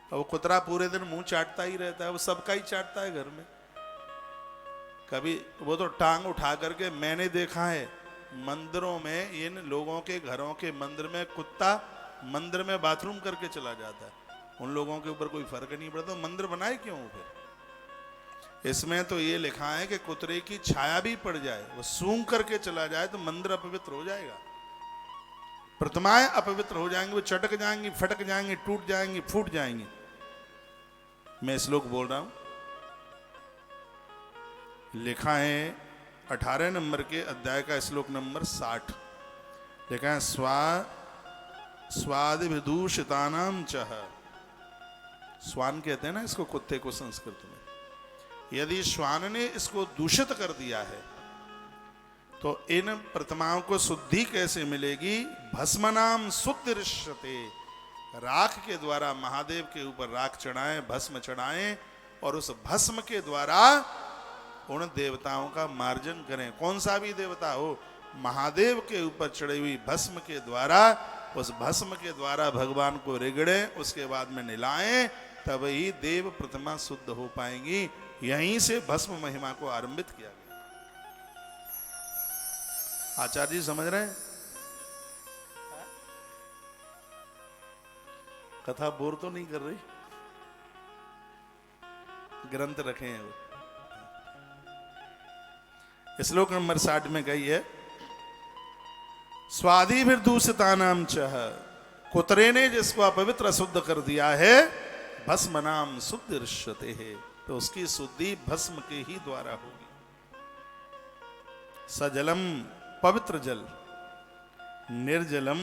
और वो कुतरा पूरे दिन मुंह चाटता ही रहता है, वो सबका ही चाटता है घर में। कभी वो तो टांग उठा करके, मैंने देखा है मंदिरों में, इन लोगों के घरों के मंदिर में कुत्ता मंदिर में बाथरूम करके चला जाता है। उन लोगों के ऊपर कोई फर्क नहीं पड़ता, मंदिर बनाए क्यों फिर? इसमें तो ये लिखा है कि कुतरे की छाया भी पड़ जाए, वो सूंघ करके चला जाए तो मंदिर अपवित्र हो जाएगा, प्रतिमाएं अपवित्र हो जाएंगी, वो चटक जाएंगी, फटक जाएंगी, टूट जाएंगी, फूट जाएंगी। मैं श्लोक बोल रहा हूं, लिखा है 18 नंबर के अध्याय का श्लोक नंबर 60। लिखा है स्वाद विदूषितानां चह श्वान कहते हैं ना इसको, कुत्ते को संस्कृत में। यदि श्वान ने इसको दूषित कर दिया है तो इन प्रतिमाओं को शुद्धि कैसे मिलेगी? भस्मनाम शुद्धिरिष्यते, राख के द्वारा महादेव के ऊपर राख चढ़ाएं, भस्म चढ़ाएं और उस भस्म के द्वारा उन देवताओं का मार्जन करें। कौन सा भी देवता हो, महादेव के ऊपर चढ़ी हुई भस्म के द्वारा, उस भस्म के द्वारा भगवान को रिगड़ें, उसके बाद में निलाएं, तब ही देव प्रतिमा शुद्ध हो पाएंगी। यहीं से भस्म महिमा को आरंभित किया गया। आचार्य जी समझ रहे हैं? कथा बोर तो नहीं कर रही? ग्रंथ रखे हैं वो। श्लोक नंबर 60 में कही है, स्वादिभिर्दूषितानाम चह, कुतरे ने जिसको अपवित्र अशुद्ध कर दिया है, भस्म नाम शुद्धिरिष्यते है, तो उसकी शुद्धि भस्म के ही द्वारा होगी। सजलम, पवित्र जल, निर्जलम,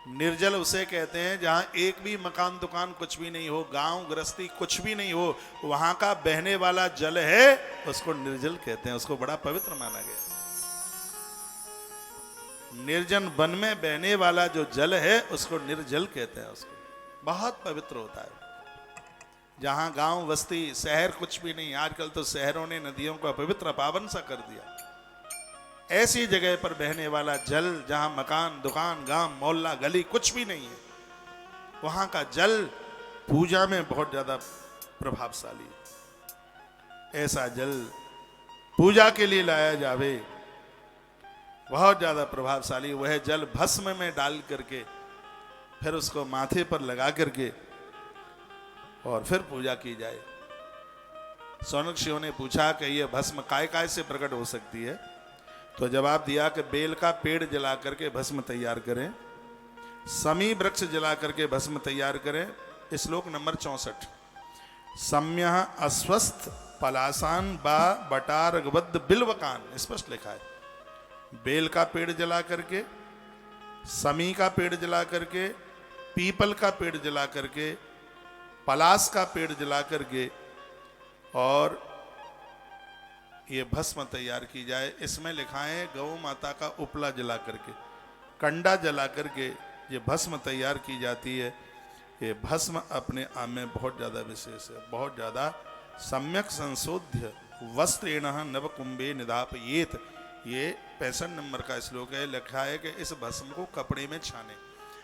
निर्जल उसे कहते हैं जहां एक भी मकान दुकान कुछ भी नहीं हो, गांव गृहस्थी कुछ भी नहीं हो, वहां का बहने वाला जल है, उसको निर्जल कहते हैं, उसको बड़ा पवित्र माना गया। निर्जन वन में बहने वाला जो जल है उसको निर्जल कहते हैं, उसको बहुत पवित्र होता है। जहां गांव बस्ती शहर कुछ भी नहीं, आजकल तो शहरों ने नदियों को अपवित्र पावन सा कर दिया। ऐसी जगह पर बहने वाला जल, जहां मकान दुकान गांव मोहल्ला गली कुछ भी नहीं है, वहां का जल पूजा में बहुत ज्यादा प्रभावशाली है। ऐसा जल पूजा के लिए लाया जावे, बहुत ज्यादा प्रभावशाली। वह जल भस्म में डाल करके फिर उसको माथे पर लगा करके और फिर पूजा की जाए। सौनक शिव ने पूछा कि यह भस्म काय काय से प्रकट हो सकती है? तो जवाब दिया कि बेल का पेड़ जला करके भस्म तैयार करें, समी वृक्ष जला करके भस्म तैयार करें। श्लोक नंबर 64, सम्य अस्वस्थ पलासान बा बटारगबद्ध बिल्वकान, स्पष्ट लिखा है। बेल का पेड़ जला करके, समी का पेड़ जला करके, पीपल का पेड़ जला करके, पलास का पेड़ जला करके और ये भस्म तैयार की जाए। इसमें लिखा है गौ माता का उपला जला करके, कंडा जला करके ये भस्म तैयार की जाती है। ये भस्म अपने आप में बहुत ज़्यादा विशेष है, बहुत ज़्यादा। सम्यक संशोध्य वस्त्रेण नवकुंभे निधापयेत, ये 65 नंबर का श्लोक है। लिखा है कि इस भस्म को कपड़े में छाने।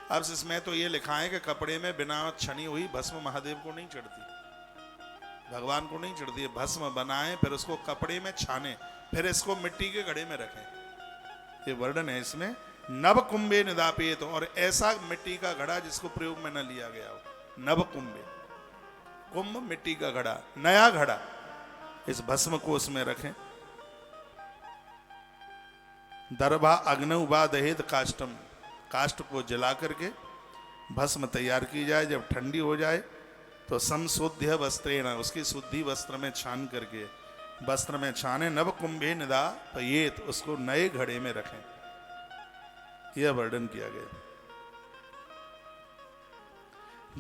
अब इसमें तो ये लिखा है कि कपड़े में बिना छनी हुई भस्म महादेव को नहीं चढ़ती, भगवान को नहीं चढ़ती है। भस्म बनाएं, फिर उसको कपड़े में छाने, फिर इसको मिट्टी के घड़े में रखें। ये वर्णन है इसमें, नव कुंभे निदापित, और ऐसा मिट्टी का घड़ा जिसको प्रयोग में न लिया गया हो। नव कुंभे, कुंभ मिट्टी का घड़ा, नया घड़ा, इस भस्म को उसमें रखें। दरभा अग्नौ वा दहेद काष्टम, काष्ट को जला करके भस्म तैयार की जाए। जब ठंडी हो जाए तो संशोध्य वस्त्रेण, उसकी शुद्धि वस्त्र में छान करके, वस्त्र में छाने, नव कुंभे निधापयेत, उसको नए घड़े में रखें। यह वर्णन किया गया।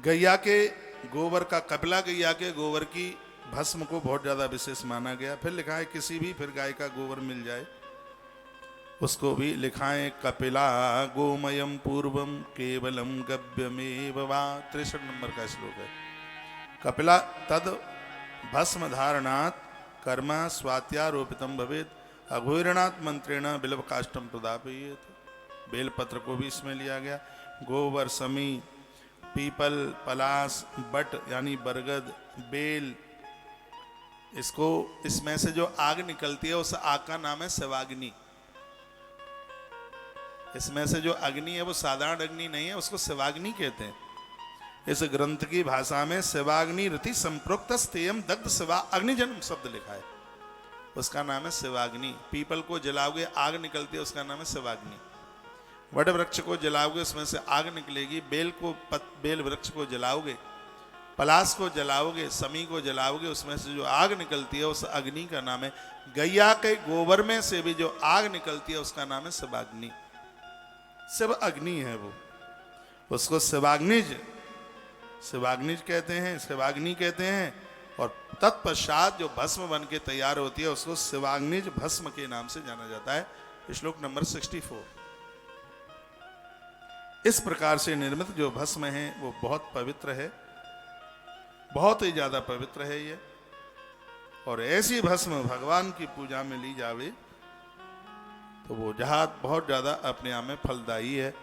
गैया के गोबर का, कपिला गैया के गोबर की भस्म को बहुत ज्यादा विशेष माना गया। फिर लिखा है किसी भी फिर गाय का गोबर मिल जाए उसको भी लिखाएं, कपिला गोमयम पूर्वम केवलम गव्यमेव वा, 63 नंबर का श्लोक है। कपिला तद भस्म धारणात् कर्म स्वात्यारोपितम भवेत, अघोरणात् मंत्रेण बिल्व काष्टम प्रदापयेत। बेलपत्र को भी इसमें लिया गया। गोबर, समी, पीपल, पलास, बट यानी बरगद, बेल, इसको, इसमें से जो आग निकलती है उस आग का नाम है शिवाग्नि। इसमें से जो अग्नि है वो साधारण अग्नि नहीं है, उसको शिवाग्नि कहते हैं। इस ग्रंथ की भाषा में शिवाग्नि रति संप्रोक्त स्तेयम दग्ध शिवा अग्निजन्म शब्द लिखा है, उसका नाम है शिवाग्नि। पीपल को जलाओगे आग निकलती है, उसका नाम है शिवाग्नि। वट वृक्ष को जलाओगे उसमें से आग निकलेगी। बेल वृक्ष को जलाओगे, पलास को जलाओगे, समी को जलाओगे, उसमें से जो आग निकलती है उस अग्नि का नाम है। गैया के गोबर में से भी जो आग निकलती है उसका नाम है शिवाग्नि। शिव अग्नि है वो, उसको शिवाग्निज शिवाग्नि कहते हैं, शिवाग्नि कहते हैं। और तत्पश्चात जो भस्म बन के तैयार होती है उसको शिवाग्निज भस्म के नाम से जाना जाता है। श्लोक नंबर 64। इस प्रकार से निर्मित जो भस्म है वो बहुत पवित्र है, बहुत ही ज्यादा पवित्र है ये। और ऐसी भस्म भगवान की पूजा में ली जावे तो वो जहाद बहुत ज्यादा अपने आप में फलदायी है,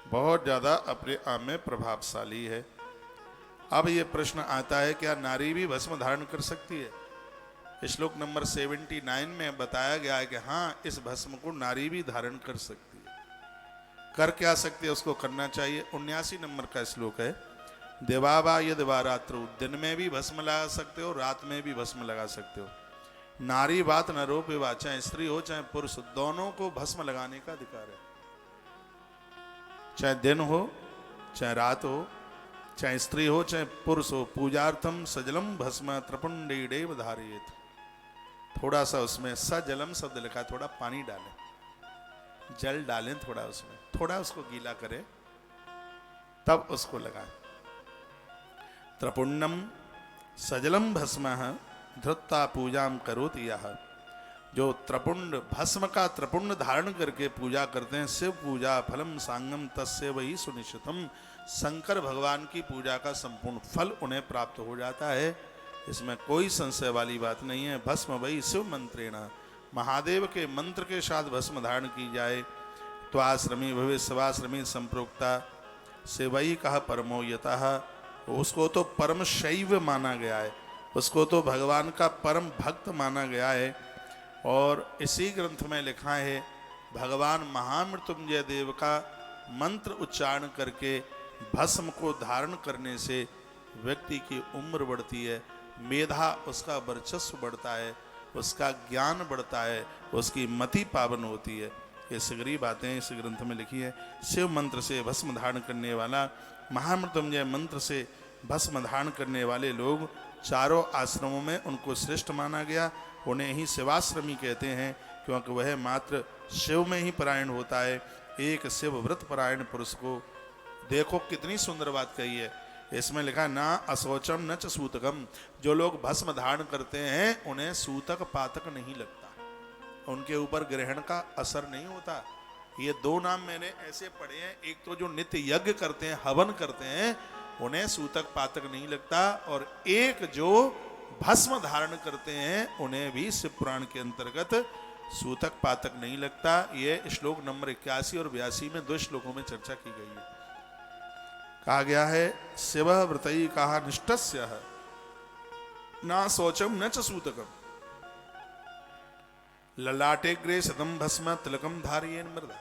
बहुत ज्यादा अपने आप में प्रभावशाली है। अब ये प्रश्न आता है, क्या नारी भी भस्म धारण कर सकती है? श्लोक नंबर 79 में बताया गया है कि हाँ, इस भस्म को नारी भी धारण कर सकती है। कर क्या सकती है, उसको करना चाहिए। 79 नंबर का श्लोक है, देवाबा यदिवा रात्रौ, दिन में भी भस्म लगा सकते हो, रात में भी भस्म लगा सकते हो। नारी बात नरो विवा, चाहे स्त्री हो चाहे पुरुष, दोनों को भस्म लगाने का अधिकार है। चाहे दिन हो चाहे रात हो, चाहे स्त्री हो चाहे पुरुष हो। पूजार्थम सजलम भस्म त्रपुंडेव धारयेत। थोड़ा सा उसमें सजलम शब्द लिखा है, थोड़ा पानी डालें, जल डालें थोड़ा उसमें, थोड़ा उसको गीला करें तब उसको लगाएं। त्रपुण्डम सजलम भस्म धृत्ता पूजाम करोति यह। जो त्रपुंड भस्म का त्रपुंड धारण करके पूजा करते हैं, शिव पूजा फलम सांगम तस्य वही सुनिश्चितम। शंकर भगवान की पूजा का संपूर्ण फल उन्हें प्राप्त हो जाता है, इसमें कोई संशय वाली बात नहीं है। भस्म वही शिव मंत्रेण, महादेव के मंत्र के साथ भस्म धारण की जाए। त्वाश्रमी भविष्य शिवाश्रमी संप्रोक्ता से वही कहा परमो यतः, उसको तो परम शैव माना गया है, उसको तो भगवान का परम भक्त माना गया है। और इसी ग्रंथ में लिखा है, भगवान महामृत्युंजय देव का मंत्र उच्चारण करके भस्म को धारण करने से व्यक्ति की उम्र बढ़ती है, मेधा उसका वर्चस्व बढ़ता है, उसका ज्ञान बढ़ता है, उसकी मति पावन होती है। ये सगरी बातें इस ग्रंथ में लिखी है। शिव मंत्र से भस्म धारण करने वाला, महामृत्युंजय मंत्र से भस्म धारण करने वाले लोग चारों आश्रमों में उनको श्रेष्ठ माना गया। उन्हें ही शिवाश्रमी कहते हैं, क्योंकि वह मात्र शिव में ही परायण होता है। एक शिव व्रत परायण पुरुष को देखो कितनी सुंदर बात कही है। इसमें लिखा ना असोचम न च सूतकम, जो लोग भस्म धारण करते हैं उन्हें सूतक पातक नहीं लगता, उनके ऊपर ग्रहण का असर नहीं होता। ये दो नाम मैंने ऐसे पढ़े हैं, एक तो जो नित्य यज्ञ करते हैं, हवन करते हैं, उन्हें सूतक पातक नहीं लगता, और एक जो भस्म धारण करते हैं उन्हें भी शिव पुराण के अंतर्गत सूतक पातक नहीं लगता। ये श्लोक नंबर 81 और 82 में 2 श्लोकों में चर्चा की गई है। कहा गया है, शिव व्रतई कहा निष्ठस्य ना शौचम न च सूतकम, ललाटेग्रे शतम भस्म तिलकम धारियेन मृदा।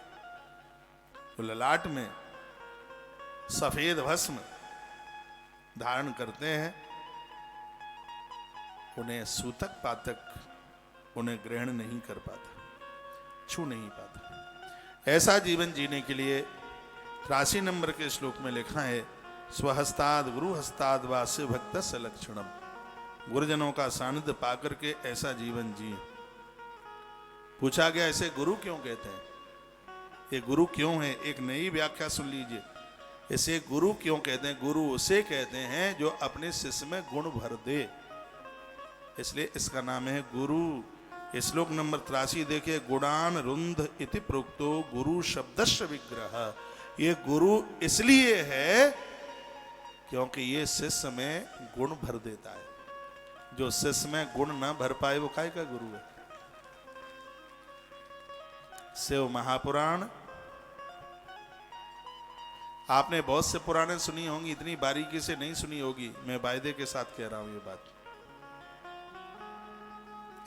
तो ललाट में सफेद भस्म धारण करते हैं, उन्हें सूतक पातक उन्हें ग्रहण नहीं कर पाता, छू नहीं पाता। ऐसा जीवन जीने के लिए 83 नंबर के श्लोक में लिखा है, स्वहस्ताद गुरु हस्ताद वास्य भक्त से लक्षणम। गुरुजनों का सानिध्य पाकर के ऐसा जीवन जिए। पूछा गया, ऐसे गुरु क्यों कहते हैं, ये गुरु क्यों है? एक नई व्याख्या सुन लीजिए। इसे गुरु क्यों कहते हैं? गुरु उसे कहते हैं जो अपने शिष्य में गुण भर दे, इसलिए इसका नाम है गुरु। श्लोक नंबर 83 देखिए, गुणान रुंध इति प्रोक्तो गुरु शब्दस्य विग्रह। ये गुरु इसलिए है क्योंकि ये शिष्य में गुण भर देता है। जो शिष्य में गुण ना भर पाए वो काय का गुरु है? शिव महापुराण आपने बहुत से पुराणे सुनी होंगी, इतनी बारीकी से नहीं सुनी होगी, मैं वायदे के साथ कह रहा हूं ये बात।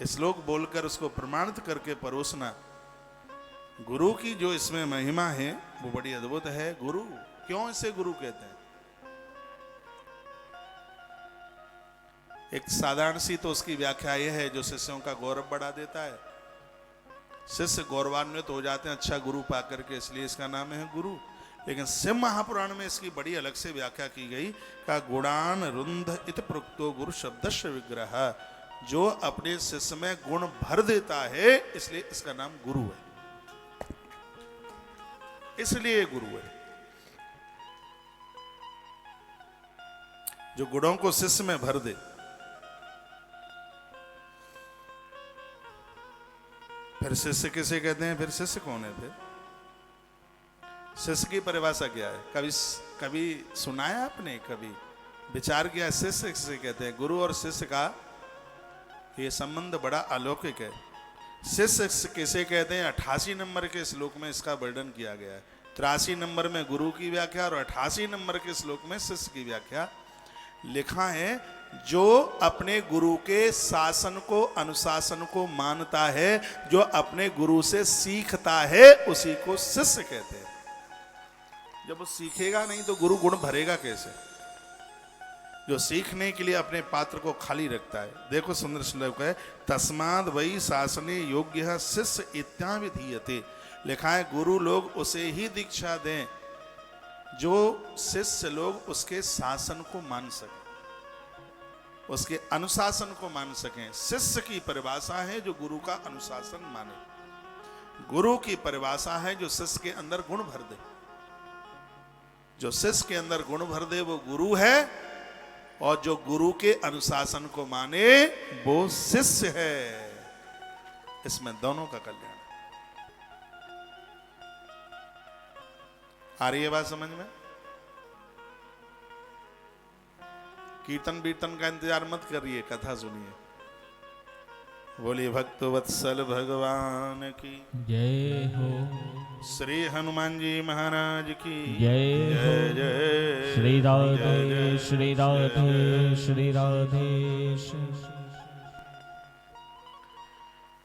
श्लोक बोलकर उसको प्रमाणित करके परोसना, गुरु की जो इसमें महिमा है वो बड़ी अद्भुत है। गुरु क्यों इसे गुरु कहते हैं? एक साधारण सी तो उसकी व्याख्या यह है, जो शिष्यों का गौरव बढ़ा देता है, शिष्य गौरवान्वित हो जाते हैं अच्छा गुरु पाकर के, इसलिए इसका नाम है गुरु। लेकिन शिव महापुराण में इसकी बड़ी अलग से व्याख्या की गई, का गुणान रुंध इत प्रोक्तो गुरु शब्दस्य विग्रह। जो अपने शिष्य में गुण भर देता है, इसलिए इसका नाम गुरु है, इसलिए गुरु है। जो गुणों को शिष्य में भर दे। फिर शिष्य किसे कहते हैं? फिर शिष्य कौन है? फिर शिष्य की परिभाषा क्या है? कभी सुना है आपने? कभी विचार किया? शिष्य किसे कहते हैं? गुरु और शिष्य का ये संबंध बड़ा अलौकिक है। शिष्य किसे कहते हैं? 88 नंबर के श्लोक में इसका वर्णन किया गया है। 83 नंबर में गुरु की व्याख्या और 88 नंबर के श्लोक में शिष्य की व्याख्या लिखा है। जो अपने गुरु के शासन को, अनुशासन को मानता है, जो अपने गुरु से सीखता है, उसी को शिष्य कहते हैं। जब वो सीखेगा नहीं तो गुरु गुण भरेगा कैसे? जो सीखने के लिए अपने पात्र को खाली रखता है। देखो सुंदर श्लोक है, तस्माद वही शासने योग्य शिष्य इत्याविधीयते। लिखा है गुरु लोग उसे ही दीक्षा दें जो शिष्य लोग उसके शासन को मान सके, उसके अनुशासन को मान सकें। शिष्य की परिभाषा है जो गुरु का अनुशासन माने। गुरु की परिभाषा है जो शिष्य के अंदर गुण भर दे। जो शिष्य के अंदर गुण भर दे वो गुरु है, और जो गुरु के अनुशासन को माने वो शिष्य है। इसमें दोनों का कल्याण। आ रही है बात समझ में? कीर्तन बीर्तन का इंतजार मत करिए, कथा सुनिए। बोलिए भक्त वत्सल भगवान की जय हो। श्री हनुमान जी महाराज की जय हो। जय। श्री राधे जय जय श्री राधे श्री राधे।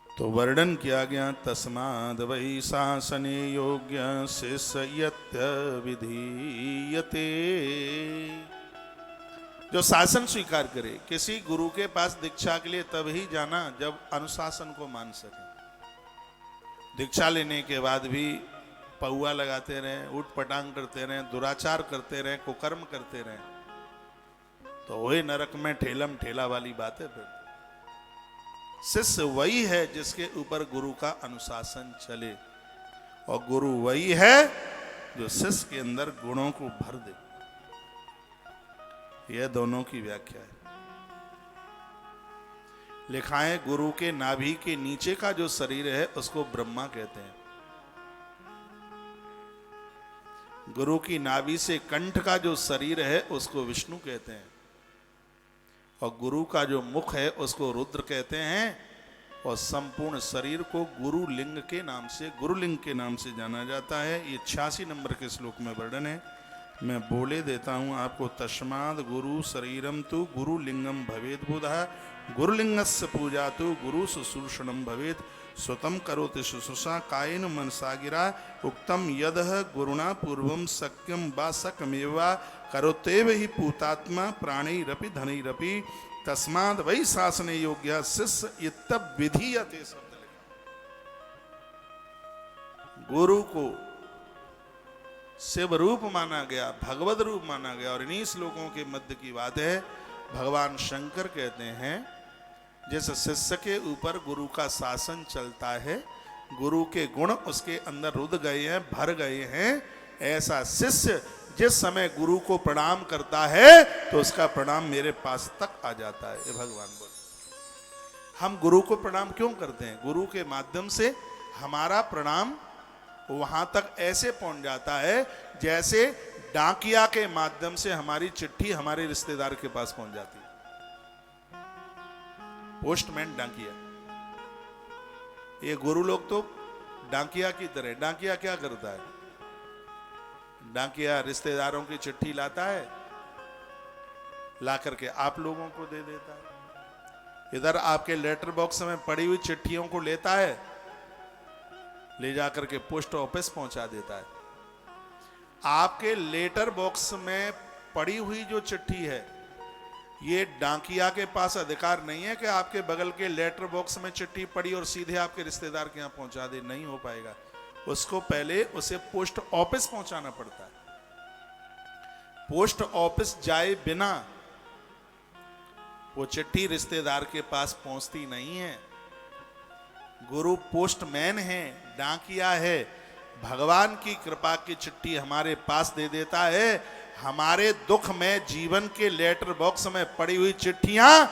तो वर्णन किया गया, तस्माद वही शासने योग्य शिष्य यत्य विधीयते। जो शासन स्वीकार करे। किसी गुरु के पास दीक्षा के लिए तब ही जाना जब अनुशासन को मान सके। दीक्षा लेने के बाद भी पौआ लगाते रहें, उठ पटांग करते रहें, दुराचार करते रहें, कुकर्म करते रहें, तो वही नरक में ठेलम ठेला वाली बात है। फिर शिष्य वही है जिसके ऊपर गुरु का अनुशासन चले, और गुरु वही है जो शिष्य के अंदर गुणों को भर दे। यह दोनों की व्याख्या है। लिखा है गुरु के नाभि के नीचे का जो शरीर है उसको ब्रह्मा कहते हैं। गुरु की नाभि से कंठ का जो शरीर है उसको विष्णु कहते हैं, और गुरु का जो मुख है उसको रुद्र कहते हैं, और संपूर्ण शरीर को गुरु लिंग के नाम से, गुरुलिंग के नाम से जाना जाता है। ये 86 नंबर के श्लोक में वर्णन है। मैं बोले देता हूं आपको। तस्माद गुरु शरीरम तु गुरु लिंगम भवेद बुधा, गुरुलिंगस्य पूजा तो गुरु शुश्रूषणम भवेत। स्वतम करोति शुश्रूषा कायेन मनसा गिरा, उक्तम यदह गुरुणा पूर्वम सक्यम वा सकमेवा करोतेव ही पूतात्मा प्राणैरपि धनैरपि। तस्माद वही शासने योग्य शिष्य इत्तब विधीयते। शब्द लिखा। गुरु को शिव रूप माना गया, भगवत रूप माना गया, और इन्हीं श्लोकों के मध्य की बात है। भगवान शंकर कहते हैं जिस शिष्य के ऊपर गुरु का शासन चलता है, गुरु के गुण उसके अंदर रुध गए हैं, भर गए हैं, ऐसा शिष्य जिस समय गुरु को प्रणाम करता है तो उसका प्रणाम मेरे पास तक आ जाता है। ये भगवान बोले। हम गुरु को प्रणाम क्यों करते हैं? गुरु के माध्यम से हमारा प्रणाम वहां तक ऐसे पहुंच जाता है जैसे डाकिया के माध्यम से हमारी चिट्ठी हमारे रिश्तेदार के पास पहुंच जाती है। पोस्टमैन डाकिया। ये गुरु लोग तो डाकिया की तरह। डाकिया क्या करता है? डाकिया रिश्तेदारों की चिट्ठी लाता है, ला करके आप लोगों को दे देता है। इधर आपके लेटर बॉक्स में पड़ी हुई चिट्ठियों को लेता है, ले जाकर के पोस्ट ऑफिस पहुंचा देता है। आपके लेटर बॉक्स में पड़ी हुई जो चिट्ठी है, ये डाकिया के पास अधिकार नहीं है कि आपके बगल के लेटर बॉक्स में चिट्ठी पड़ी और सीधे आपके रिश्तेदार के यहां पहुंचा दे। नहीं हो पाएगा। उसको पहले उसे पोस्ट ऑफिस पहुंचाना पड़ता है। पोस्ट ऑफिस जाए बिना वो चिट्ठी रिश्तेदार के पास पहुंचती नहीं है। गुरु पोस्टमैन है, डाकिया है। भगवान की कृपा की चिट्ठी हमारे पास दे देता है। हमारे दुख में जीवन के लेटर बॉक्स में पड़ी हुई चिट्ठियां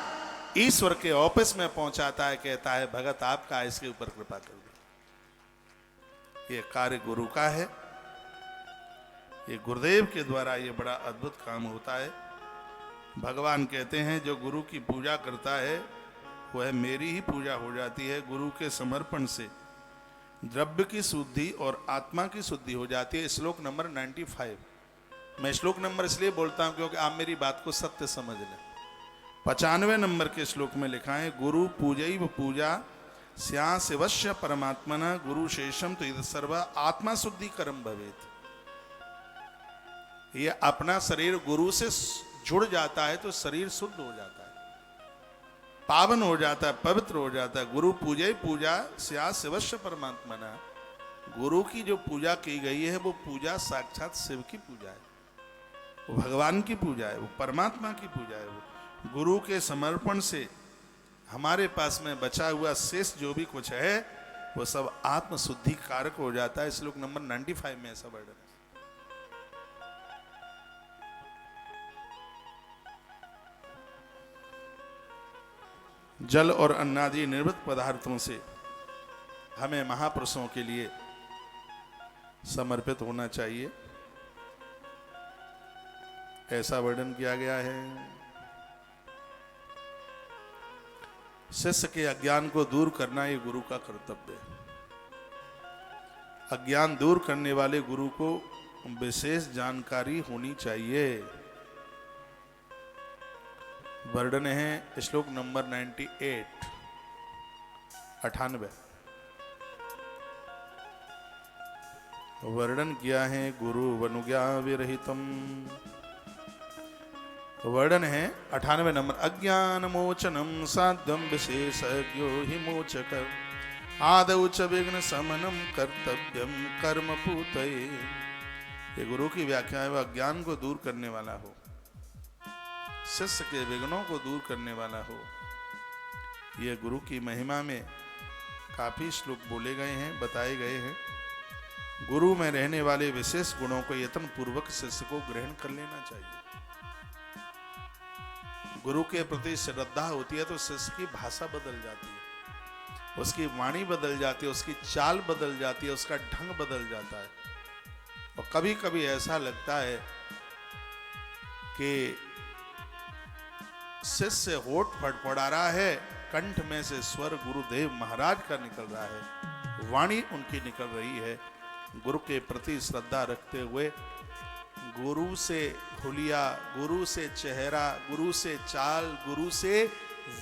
ईश्वर के ऑफिस में पहुंचाता है, कहता है भगत आपका इसके ऊपर कृपा कर दो। ये कार्य गुरु का है, ये गुरुदेव के द्वारा ये बड़ा अद्भुत काम होता है। भगवान कहते हैं जो गुरु की पूजा करता है वह मेरी ही पूजा हो जाती है। गुरु के समर्पण से द्रव्य की शुद्धि और आत्मा की शुद्धि हो जाती है। श्लोक नंबर 95। मैं श्लोक नंबर इसलिए बोलता हूं क्योंकि आप मेरी बात को सत्य समझ लें। 95 नंबर के श्लोक में लिखा है गुरु पूजैव पूजा स्या शिवस्य परमात्मना गुरु शेषम तो इद सर्व आत्मा शुद्धि कर्म भवेत। ये अपना शरीर गुरु से जुड़ जाता है तो शरीर शुद्ध हो जाता है, पावन हो जाता है, पवित्र हो जाता है। गुरु पूजै पूजा स्या शिवस्य परमात्मना, गुरु की जो पूजा की गई है वो पूजा साक्षात शिव की पूजा है, वो भगवान की पूजा है, वो परमात्मा की पूजा है। वो गुरु के समर्पण से हमारे पास में बचा हुआ शेष जो भी कुछ है वो सब आत्म शुद्धि कारक हो जाता है। श्लोक नंबर 95 में ऐसा वर्णन है। जल और अन्नादि निर्मित पदार्थों से हमें महापुरुषों के लिए समर्पित होना चाहिए, ऐसा वर्णन किया गया है। शिष्य के अज्ञान को दूर करना ये गुरु का कर्तव्य है। अज्ञान दूर करने वाले गुरु को विशेष जानकारी होनी चाहिए। वर्णन है श्लोक नंबर 98 98 वर्णन किया है गुरु वनुज्ञा विरहितम। वर्णन है 98 नंबर अज्ञान मोचनम साध्यम विशेषज्ञो हि मोचक आदौ च विघ्न समनम कर्तव्यम कर्म पूतये। ये गुरु की व्याख्या है, वह अज्ञान को दूर करने वाला हो, शिष्य के विघ्नों को दूर करने वाला हो। यह गुरु की महिमा में काफी श्लोक बोले गए हैं, बताए गए हैं। गुरु में रहने वाले विशेष गुणों को यत्न पूर्वक शिष्य को ग्रहण कर लेना चाहिए। गुरु के प्रति श्रद्धा होती है तो शिष्य की भाषा बदल जाती है, उसकी वाणी बदल जाती है, उसकी चाल बदल जाती है, उसका ढंग बदल जाता है। और कभी कभी ऐसा लगता है कि शिष्य होठ फड़फड़ा रहा है, कंठ में से स्वर गुरुदेव महाराज का निकल रहा है, वाणी उनकी निकल रही है। गुरु के प्रति श्रद्धा रखते हुए गुरु से हुलिया, गुरु से चेहरा, गुरु से चाल, गुरु से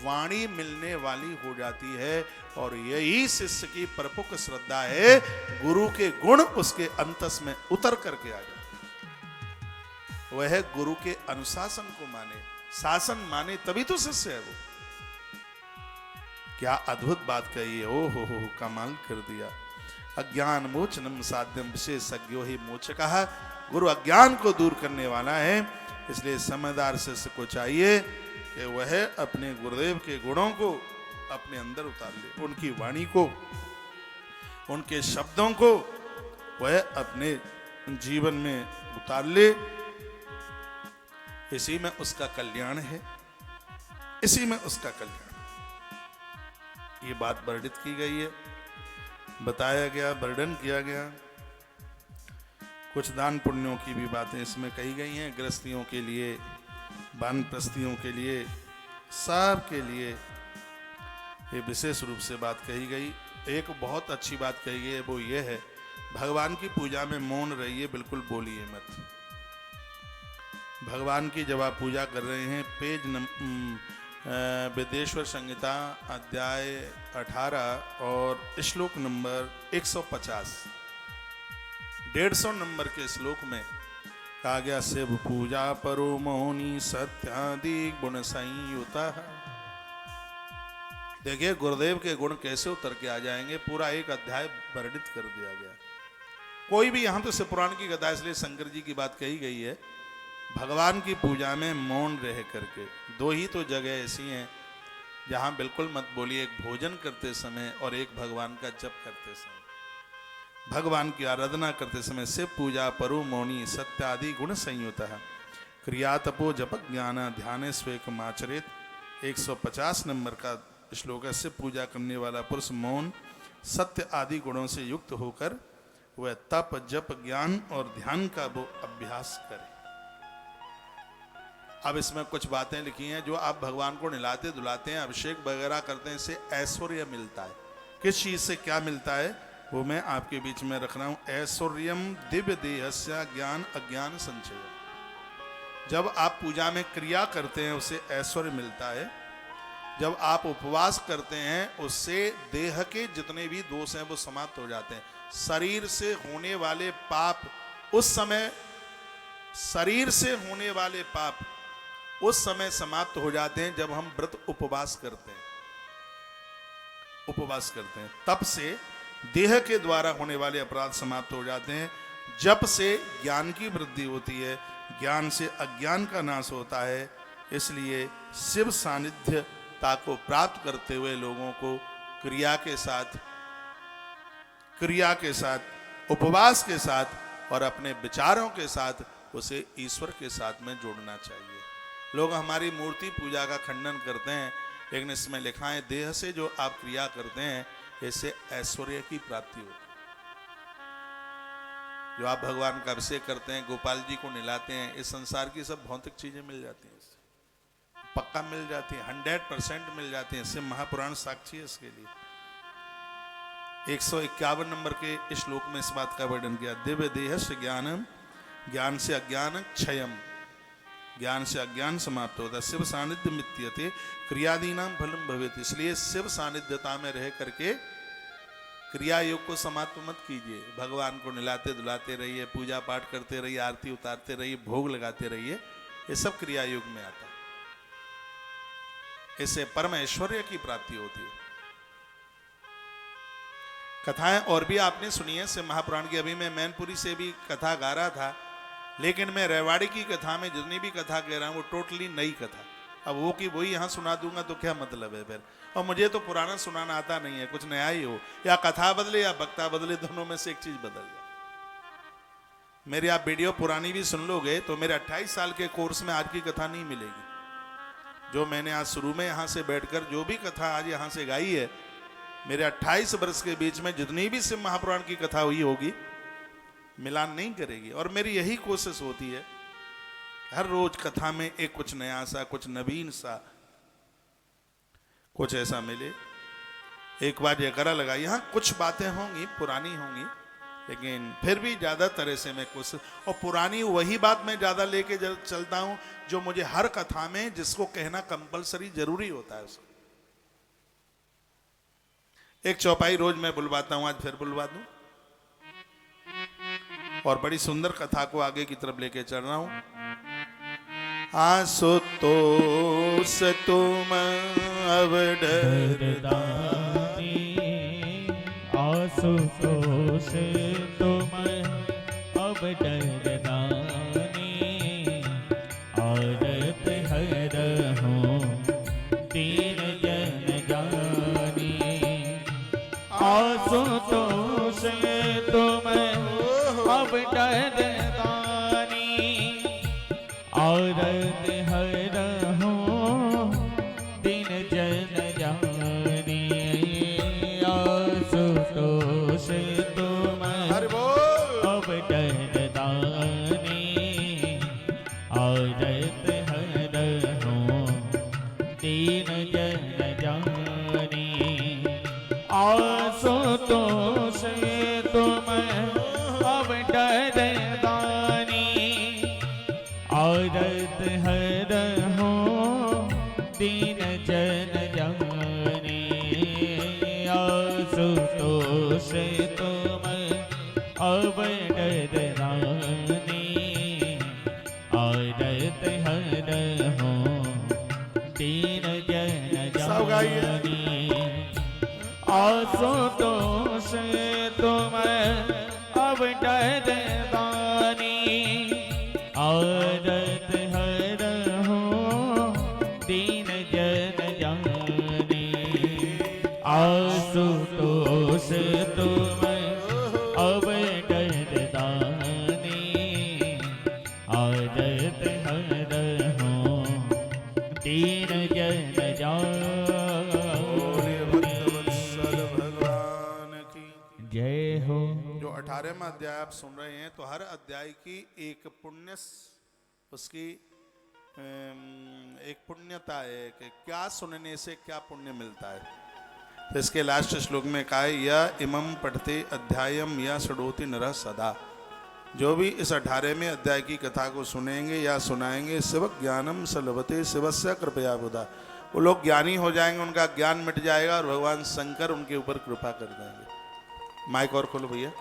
वाणी मिलने वाली हो जाती है। और यही शिष्य की परपुख श्रद्धा है, गुरु के गुण उसके अंतस में उतर करके आ जाते। वह गुरु के अनुशासन को माने, शासन माने, तभी तो शिष्य है वो। क्या अद्भुत बात कही है, ओ हो कमाल कर दिया। अज्ञान मोचनम साध्यम विशेषज्ञो ही मोचकः। गुरु अज्ञान को दूर करने वाला है, इसलिए समझदार शिष्य को चाहिए कि वह अपने गुरुदेव के गुणों को अपने अंदर उतार ले, उनकी वाणी को, उनके शब्दों को वह अपने जीवन में उतार ले। इसी में उसका कल्याण है, इसी में उसका कल्याण। ये बात वर्णित की गई है, बताया गया, वर्णन किया गया। कुछ दान पुण्यों की भी बातें इसमें कही गई हैं, गृहस्थियों के लिए, वानप्रस्थियों के लिए, सब के लिए ये विशेष रूप से बात कही गई। एक बहुत अच्छी बात कही गई है, वो ये है भगवान की पूजा में मौन रहिए, बिल्कुल बोलिए मत। भगवान की जब आप पूजा कर रहे हैं, वेदेश्वर संहिता अध्याय 18 और श्लोक नंबर 150 150 नंबर के श्लोक में कहा गया, शिव पूजा परो मौनी सत्यादि गुण संयुता। देखिए गुरुदेव के गुण कैसे उतर के आ जाएंगे, पूरा एक अध्याय वर्णित कर दिया गया। कोई भी यहां तो शिव पुराण की कथा, इसलिए शंकर जी की बात कही गई है, भगवान की पूजा में मौन रह करके। दो ही तो जगह ऐसी हैं जहां बिल्कुल मत बोलिए, एक भोजन करते समय और एक भगवान का जप करते समय। भगवान की आराधना करते समय शिव पूजा परु मौनी सत्यादि गुण संयुत है। क्रिया तपो जप ज्ञान ध्यान स्वेकम आचरित 150 नंबर का श्लोक है। शिव पूजा करने वाला पुरुष मौन सत्य आदि गुणों से युक्त होकर वह तप जप ज्ञान और ध्यान का वो अभ्यास करे। अब इसमें कुछ बातें लिखी हैं, जो आप भगवान को नहलाते धुलाते हैं, अभिषेक वगैरह करते हैं, इससे ऐश्वर्य मिलता है। किस चीज से क्या मिलता है वो मैं आपके बीच में रख रहा हूं। ऐश्वर्यम दिव्य देहस्य ज्ञान अज्ञान संचय। जब आप पूजा में क्रिया करते हैं उससे ऐश्वर्य मिलता है। जब आप उपवास करते हैं उससे देह के जितने भी दोष हैं वो समाप्त हो जाते हैं। शरीर से होने वाले पाप उस समय समाप्त हो जाते हैं जब हम व्रत उपवास करते हैं। तप से देह के द्वारा होने वाले अपराध समाप्त हो जाते हैं। जप से ज्ञान की वृद्धि होती है, ज्ञान से अज्ञान का नाश होता है। इसलिए शिव सानिध्यता को प्राप्त करते हुए लोगों को क्रिया के साथ उपवास के साथ और अपने विचारों के साथ उसे ईश्वर के साथ में जोड़ना चाहिए। लोग हमारी मूर्ति पूजा का खंडन करते हैं, लेकिन इसमें लिखा है देह से जो आप क्रिया करते हैं इससे ऐश्वर्य की प्राप्ति होती है। जो आप भगवान का अभिषेक करते हैं, गोपाल जी को नहलाते हैं, इस संसार की सब भौतिक चीजें मिल जाती हैं, इससे पक्का मिल जाती है, 100% मिल जाती हैं। इससे महापुराण साक्षी है इसके लिए। 151 नंबर के श्लोक में इस बात का वर्णन किया। दिव्य देहस्य ज्ञानम ज्ञान से अज्ञान क्षयम, ज्ञान से अज्ञान समाप्त होता है। शिव सानिध्य मित्यते क्रियादीनाम फलम भवेत्। इसलिए शिव सानिध्यता में रह करके क्रिया योग को समाप्त मत कीजिए। भगवान को नहलाते धुलाते रहिए, पूजा पाठ करते रहिए, आरती उतारते रहिए, भोग लगाते रहिए, ये सब क्रिया योग में आता है। इससे परम ऐश्वर्य की प्राप्ति होती है। कथाएं और भी आपने सुनी है शिव महापुराण की। अभी मैं मैनपुरी से भी कथा गा रहा था, लेकिन मैं रेवाड़ी की कथा में जितनी भी कथा कह रहा हूं वो टोटली नई कथा। अब वो की वही यहां सुना दूंगा तो क्या मतलब है फिर। और मुझे तो पुराना सुनाना आता नहीं है, कुछ नया ही हो, या कथा बदले या वक्ता बदले, दोनों में से एक चीज बदल जाए। मेरी आप वीडियो पुरानी भी सुन लोगे तो मेरे 28 साल के कोर्स में आज की कथा नहीं मिलेगी। जो मैंने आज शुरू में यहां से बैठकर जो भी कथा आज यहां से गाई है, मेरे 28 वर्ष के बीच में जितनी भी शिव महापुराण की कथा हुई होगी मिलान नहीं करेगी। और मेरी यही कोशिश होती है हर रोज कथा में एक कुछ नया सा, कुछ नवीन सा, कुछ ऐसा मिले। एक बार जयकारा लगा। यहाँ कुछ बातें होंगी पुरानी होंगी, लेकिन फिर भी ज्यादा तरह से मैं कोशिश, और पुरानी वही बात मैं ज्यादा लेके चलता हूं जो मुझे हर कथा में जिसको कहना कंपलसरी जरूरी होता है उसको। एक चौपाई रोज मैं बुलवाता हूं, आज फिर बुलवा दूं, और बड़ी सुंदर कथा को आगे की तरफ लेके चल रहा हूं। आशुतोष तुम अब डरदानी, आशुतोष तुम अब डरदानी, आरत हरहु दीन जन जानी। आशुतोष तुम अब डरदानी, औरत हरहु दिन जन जानी। आशुतोष तुम अब डरदानी, औरत हरहु दिन जन जानी। आशुतोष तुम अब डरदानी, औरत हरहु दीन जन जानी। आशुतोष तुम अब डरदानी, औरत हरहु दीन जन जानी। आशुतोष तुम अब डरदानी, औरत हरहु दीन जन जानी। आशुतोष तुम अब 18वां अध्याय आप सुन रहे हैं, तो हर अध्याय की एक पुण्य उसकी एक पुण्यता है कि क्या सुनने से क्या पुण्य मिलता है। तो इसके लास्ट श्लोक में कहा है, यह इमं पठते अध्यायम या षडोति नरः सदा। जो भी इस 18वें अध्याय की कथा को सुनेंगे या सुनाएंगे, शिव ज्ञानम सलभते शिवस्य कृपया बुधा, वो लोग ज्ञानी हो जाएंगे, उनका ज्ञान मिट जाएगा और भगवान शंकर उनके ऊपर कृपा कर देंगे। माइक और खोलो भैया।